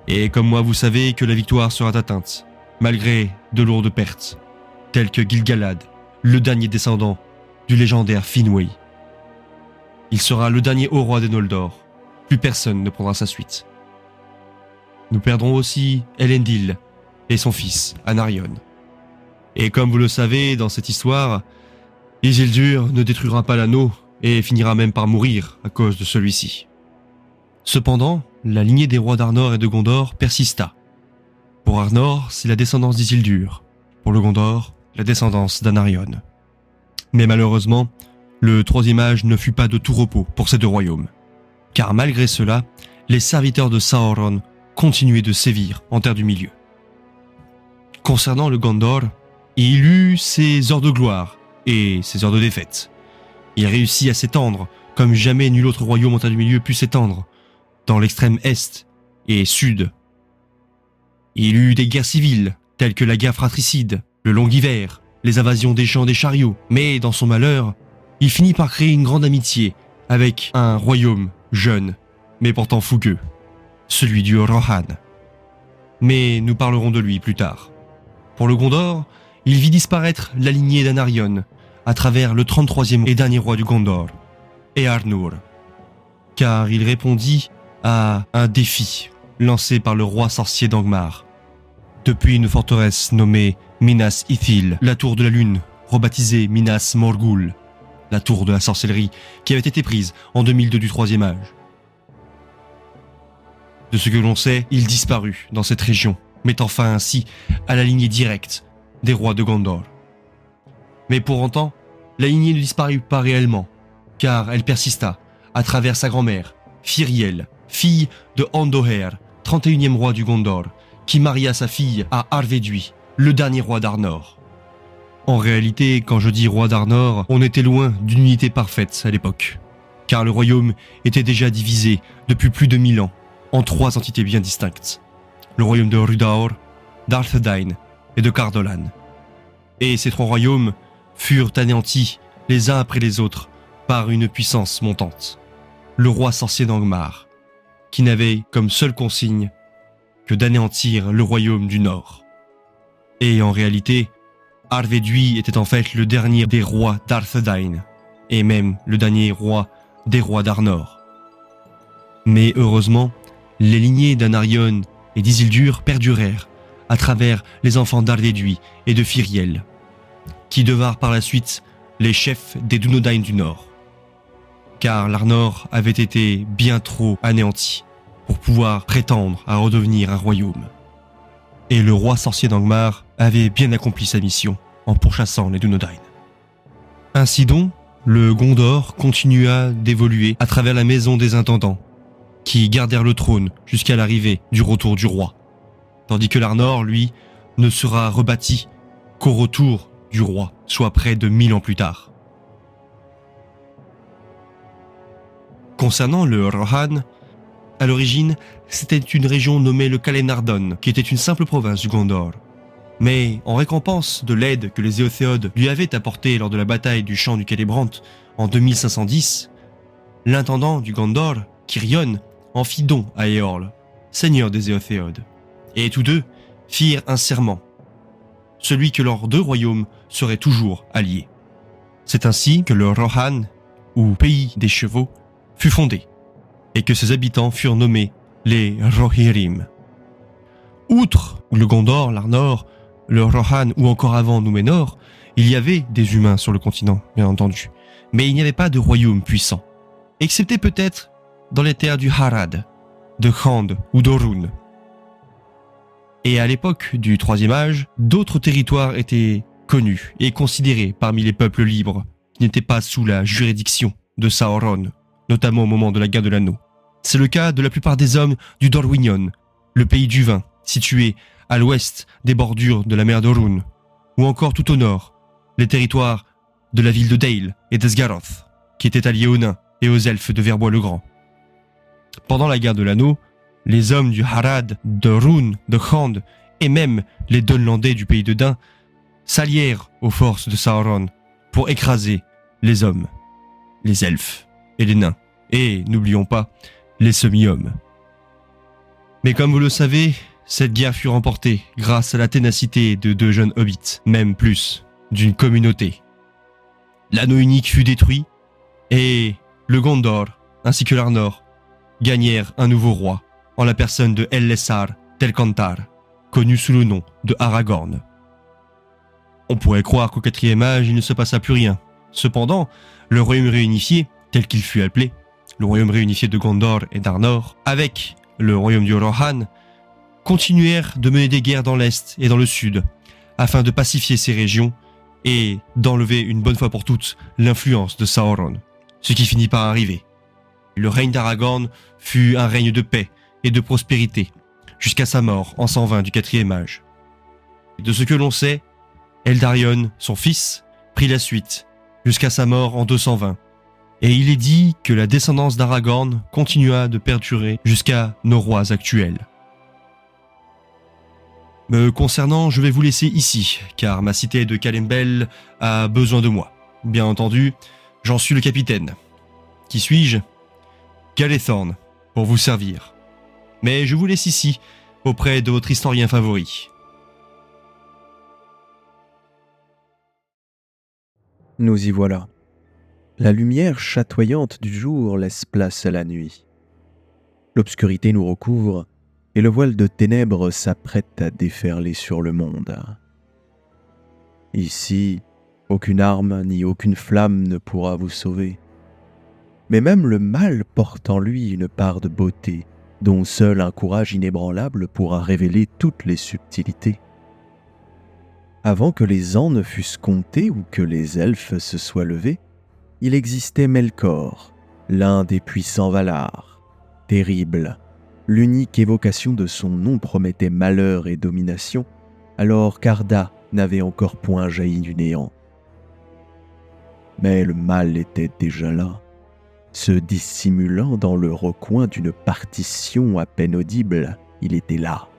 Speaker 6: Et comme moi, vous savez que la victoire sera atteinte, malgré de lourdes pertes, telles que Gil-galad, le dernier descendant du légendaire Finwë. Il sera le dernier haut roi des Noldor, plus personne ne prendra sa suite. Nous perdrons aussi Elendil et son fils, Anarion. Et comme vous le savez, dans cette histoire, Isildur ne détruira pas l'anneau et finira même par mourir à cause de celui-ci. Cependant, la lignée des rois d'Arnor et de Gondor persista. Pour Arnor, c'est la descendance d'Isildur. Pour le Gondor, la descendance d'Anarion. Mais malheureusement, le troisième âge ne fut pas de tout repos pour ces deux royaumes. Car malgré cela, les serviteurs de Sauron continuaient de sévir en Terre du Milieu. Concernant le Gondor, il eut ses heures de gloire et ses heures de défaite. Il réussit à s'étendre comme jamais nul autre royaume en Terre du Milieu pu s'étendre, dans l'extrême est et sud. Il eut des guerres civiles, telles que la guerre fratricide, le long hiver, les invasions des champs des chariots, mais dans son malheur, il finit par créer une grande amitié avec un royaume jeune, mais pourtant fougueux, celui du Rohan. Mais nous parlerons de lui plus tard. Pour le Gondor, il vit disparaître la lignée d'Anarion à travers le 33e et dernier roi du Gondor, Eärnur, car il répondit à un défi lancé par le roi sorcier d'Angmar. Depuis une forteresse nommée Minas Ithil, la tour de la lune, rebaptisée Minas Morgul, la tour de la sorcellerie qui avait été prise en 2002 du troisième âge. De ce que l'on sait, il disparut dans cette région, mettant fin ainsi à la lignée directe des rois de Gondor. Mais pour autant, la lignée ne disparut pas réellement, car elle persista à travers sa grand-mère, Firiel, fille de Andoher, 31e roi du Gondor, qui maria sa fille à Arvedui, le dernier roi d'Arnor. En réalité, quand je dis roi d'Arnor, on était loin d'une unité parfaite à l'époque, car le royaume était déjà divisé depuis plus de 1000 ans en 3 entités bien distinctes. Le royaume de Rhudaur, d'Arthedain et de Cardolan. Et ces 3 royaumes furent anéantis les uns après les autres par une puissance montante. Le roi sorcier d'Angmar, qui n'avait comme seule consigne que d'anéantir le royaume du Nord. Et en réalité, Arvedui était en fait le dernier des rois d'Arthedain, et même le dernier roi des rois d'Arnor. Mais heureusement, les lignées d'Anarion et d'Isildur perdurèrent à travers les enfants d'Arvedui et de Firiel, qui devinrent par la suite les chefs des Dunedain du Nord. Car l'Arnor avait été bien trop anéanti pour pouvoir prétendre à redevenir un royaume. Et le roi sorcier d'Angmar avait bien accompli sa mission en pourchassant les Dunedain. Ainsi donc, le Gondor continua d'évoluer à travers la maison des intendants, qui gardèrent le trône jusqu'à l'arrivée du retour du roi, tandis que l'Arnor, lui, ne sera rebâti qu'au retour du roi, soit près de 1000 ans plus tard. Concernant le Rohan, à l'origine, c'était une région nommée le Calenardon, qui était une simple province du Gondor. Mais en récompense de l'aide que les Éothéodes lui avaient apportée lors de la bataille du champ du Célébrant en 2510, l'intendant du Gondor, Kirion, en fit don à Éorl, seigneur des Éothéodes. Et tous deux firent un serment, celui que leurs deux royaumes seraient toujours alliés. C'est ainsi que le Rohan, ou pays des chevaux, fut fondé, et que ses habitants furent nommés les Rohirrim. Outre le Gondor, l'Arnor, le Rohan ou encore avant Númenor, il y avait des humains sur le continent, bien entendu, mais il n'y avait pas de royaume puissant, excepté peut-être dans les terres du Harad, de Khand ou d'Orun. Et à l'époque du Troisième Âge, d'autres territoires étaient connus et considérés parmi les peuples libres qui n'étaient pas sous la juridiction de Sauron, notamment au moment de la guerre de l'Anneau. C'est le cas de la plupart des hommes du Dorwinion, le pays du vin, situé à l'ouest des bordures de la mer d'Orun, ou encore tout au nord, les territoires de la ville de Dale et d'Esgaroth, qui étaient alliés aux nains et aux elfes de Verbois-le-Grand. Pendant la guerre de l'Anneau, les hommes du Harad, de Rune, de Khand et même les Dunlandais du pays de Dain s'allièrent aux forces de Sauron pour écraser les hommes, les elfes et les nains, et, n'oublions pas, les semi-hommes. Mais comme vous le savez, cette guerre fut remportée grâce à la ténacité de deux jeunes hobbits, même plus, d'une communauté. L'anneau unique fut détruit, et le Gondor, ainsi que l'Arnor, gagnèrent un nouveau roi, en la personne de Ellessar Tel'Kantar, connu sous le nom de Aragorn. On pourrait croire qu'au quatrième âge, il ne se passa plus rien. Cependant, le royaume réunifié, tel qu'il fut appelé, le royaume réunifié de Gondor et d'Arnor, avec le royaume du Rohan, continuèrent de mener des guerres dans l'Est et dans le Sud, afin de pacifier ces régions et d'enlever une bonne fois pour toutes l'influence de Sauron, ce qui finit par arriver. Le règne d'Aragorn fut un règne de paix et de prospérité, jusqu'à sa mort en 120 du quatrième âge. De ce que l'on sait, Eldarion, son fils, prit la suite, jusqu'à sa mort en 220, et il est dit que la descendance d'Aragorn continua de perdurer jusqu'à nos rois actuels. Me concernant, je vais vous laisser ici, car ma cité de Calembel a besoin de moi. Bien entendu, j'en suis le capitaine. Qui suis-je ? Galethorn, pour vous servir. Mais je vous laisse ici, auprès de votre historien favori.
Speaker 7: Nous y voilà. La lumière chatoyante du jour laisse place à la nuit. L'obscurité nous recouvre et le voile de ténèbres s'apprête à déferler sur le monde. Ici, aucune arme ni aucune flamme ne pourra vous sauver. Mais même le mal porte en lui une part de beauté, dont seul un courage inébranlable pourra révéler toutes les subtilités. Avant que les ans ne fussent comptés ou que les elfes se soient levés, il existait Melkor, l'un des puissants Valar, terrible. L'unique évocation de son nom promettait malheur et domination, alors qu'Arda n'avait encore point jailli du néant. Mais le mal était déjà là, se dissimulant dans le recoin d'une partition à peine audible. Il était là,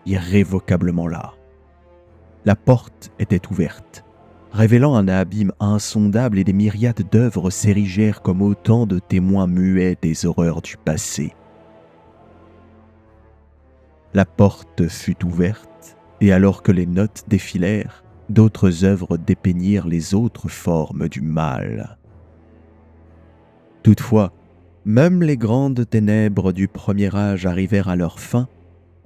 Speaker 7: irrévocablement là. La porte était ouverte, révélant un abîme insondable, et des myriades d'œuvres s'érigèrent comme autant de témoins muets des horreurs du passé. La porte fut ouverte, et alors que les notes défilèrent, d'autres œuvres dépeignirent les autres formes du mal. Toutefois, même les grandes ténèbres du premier âge arrivèrent à leur fin,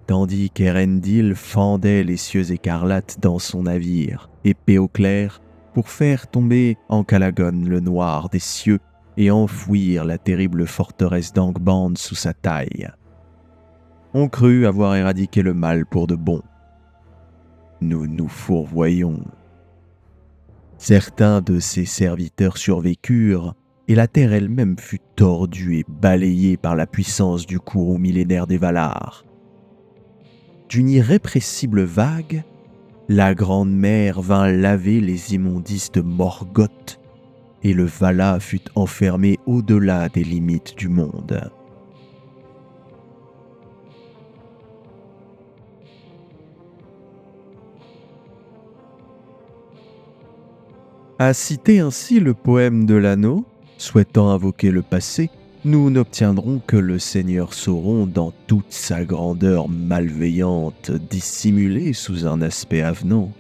Speaker 7: tandis qu'Erendil fendait les cieux écarlates dans son navire, épée au clair, pour faire tomber en Calagon le noir des cieux et enfouir la terrible forteresse d'Angband sous sa taille. On crut avoir éradiqué le mal pour de bon. Nous nous fourvoyons. Certains de ses serviteurs survécurent, et la terre elle-même fut tordue et balayée par la puissance du courroux millénaire des Valar. D'une irrépressible vague, la grande mer vint laver les immondices de Morgoth, et le Vala fut enfermé au-delà des limites du monde. À citer ainsi le poème de l'anneau, souhaitant invoquer le passé, nous n'obtiendrons que le seigneur Sauron dans toute sa grandeur malveillante, dissimulée sous un aspect avenant.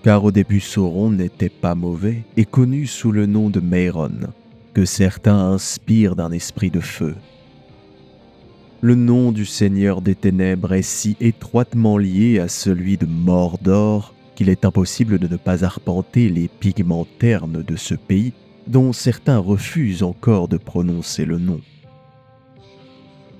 Speaker 7: Car au début Sauron n'était pas mauvais et connu sous le nom de Mairon, que certains inspirent d'un esprit de feu. Le nom du Seigneur des Ténèbres est si étroitement lié à celui de Mordor qu'il est impossible de ne pas arpenter les pigments ternes de ce pays dont certains refusent encore de prononcer le nom.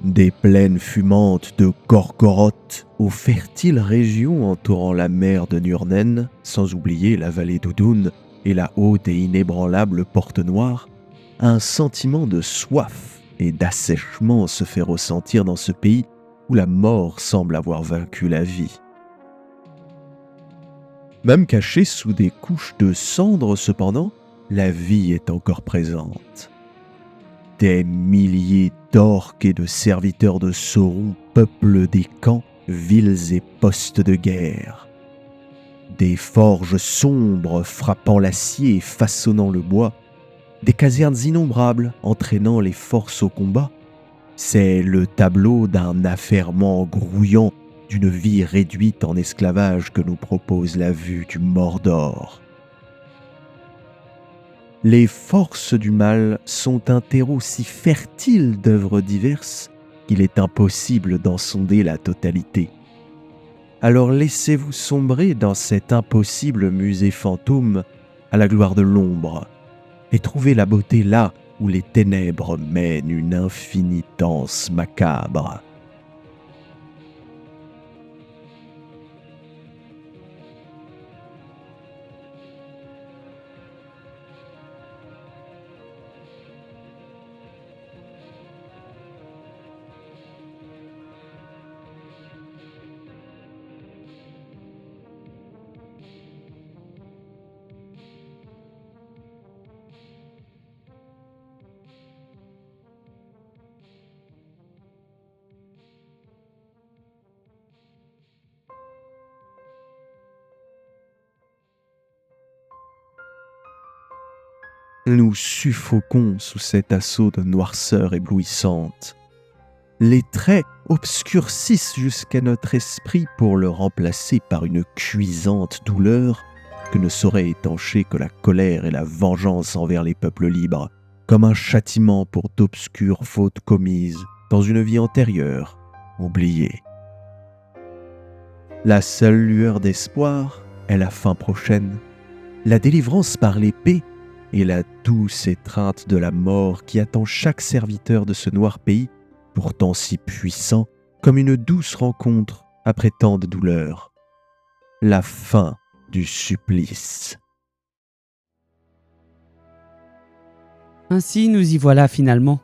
Speaker 7: Des plaines fumantes de Gorgoroth aux fertiles régions entourant la mer de Nurnen, sans oublier la vallée d'Udun et la haute et inébranlable Porte Noire, un sentiment de soif et d'assèchement se fait ressentir dans ce pays où la mort semble avoir vaincu la vie. Même cachée sous des couches de cendres cependant, la vie est encore présente. Des milliers d'orques et de serviteurs de Sauron peuplent des camps, villes et postes de guerre. Des forges sombres frappant l'acier et façonnant le bois, des casernes innombrables entraînant les forces au combat. C'est le tableau d'un affairement grouillant d'une vie réduite en esclavage que nous propose la vue du Mordor. Les forces du mal sont un terreau si fertile d'œuvres diverses qu'il est impossible d'en sonder la totalité. Alors laissez-vous sombrer dans cet impossible musée fantôme à la gloire de l'ombre et trouvez la beauté là où les ténèbres mènent une infinie danse macabre. Nous suffoquons sous cet assaut de noirceur éblouissante. Les traits obscurcissent jusqu'à notre esprit pour le remplacer par une cuisante douleur que ne saurait étancher que la colère et la vengeance envers les peuples libres, comme un châtiment pour d'obscures fautes commises dans une vie antérieure, oubliée. La seule lueur d'espoir est la fin prochaine, la délivrance par l'épée et la douce étreinte de la mort qui attend chaque serviteur de ce noir pays, pourtant si puissant, comme une douce rencontre après tant de douleurs. La fin du supplice.
Speaker 1: Ainsi nous y voilà finalement,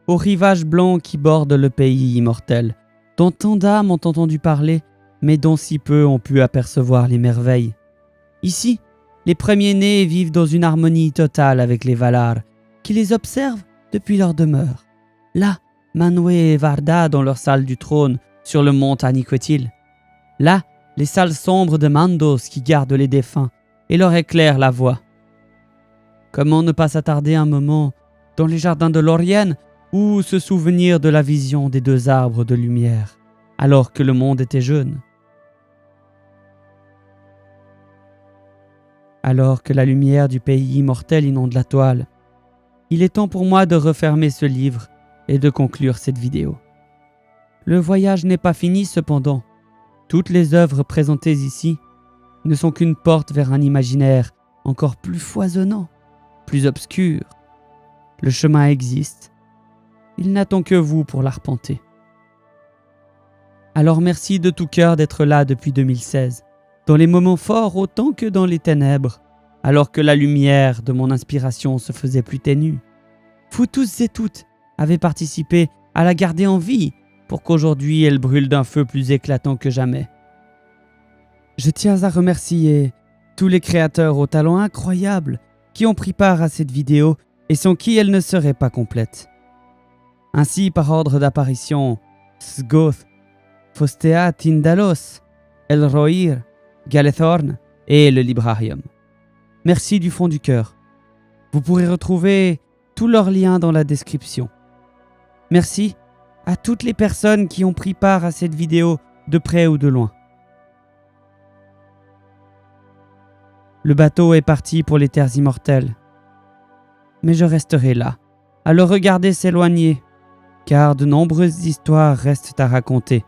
Speaker 1: au rivage blanc qui borde le pays immortel, dont tant d'âmes ont entendu parler, mais dont si peu ont pu apercevoir les merveilles. Ici, les premiers-nés vivent dans une harmonie totale avec les Valar, qui les observent depuis leur demeure. Là, Manwë et Varda dans leur salle du trône, sur le mont Aniquetil. Là, les salles sombres de Mandos qui gardent les défunts et leur éclairent la voie. Comment ne pas s'attarder un moment dans les jardins de Lorien ou se souvenir de la vision des deux arbres de lumière, alors que le monde était jeune. Alors que la lumière du pays immortel inonde la toile, il est temps pour moi de refermer ce livre et de conclure cette vidéo. Le voyage n'est pas fini cependant. Toutes les œuvres présentées ici ne sont qu'une porte vers un imaginaire encore plus foisonnant, plus obscur. Le chemin existe. Il n'attend que vous pour l'arpenter. Alors merci de tout cœur d'être là depuis 2016, dans les moments forts autant que dans les ténèbres, alors que la lumière de mon inspiration se faisait plus ténue. Vous tous et toutes avez participé à la garder en vie pour qu'aujourd'hui elle brûle d'un feu plus éclatant que jamais. Je tiens à remercier tous les créateurs au talent incroyable qui ont pris part à cette vidéo et sans qui elle ne serait pas complète. Ainsi, par ordre d'apparition, Sgoth, Fostea Tindalos, Elrohir, Galethorn et le Librarium. Merci du fond du cœur. Vous pourrez retrouver tous leurs liens dans la description. Merci à toutes les personnes qui ont pris part à cette vidéo de près ou de loin. Le bateau est parti pour les terres immortelles. Mais je resterai là, à le regarder s'éloigner, car de nombreuses histoires restent à raconter.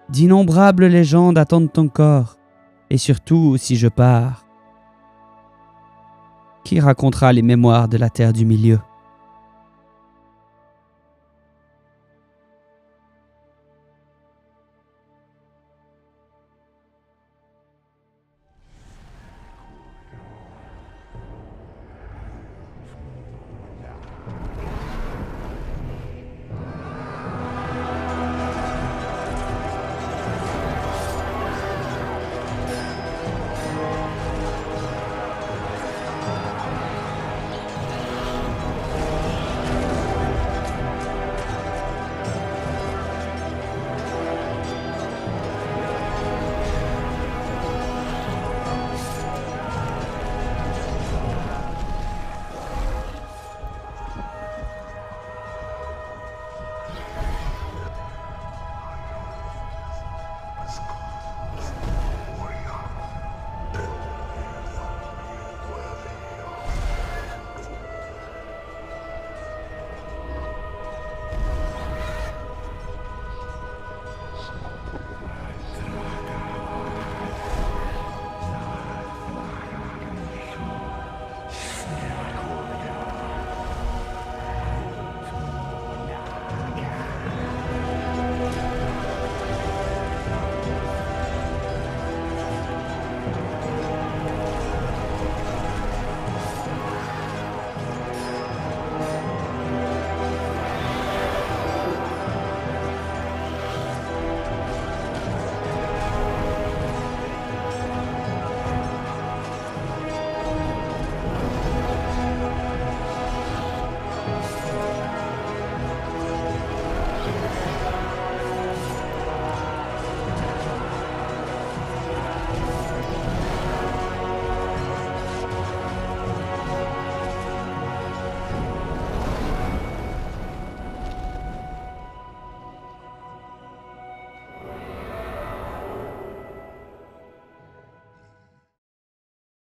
Speaker 1: D'innombrables légendes attendent encore, et surtout si je pars. Qui racontera les mémoires de la Terre du Milieu ?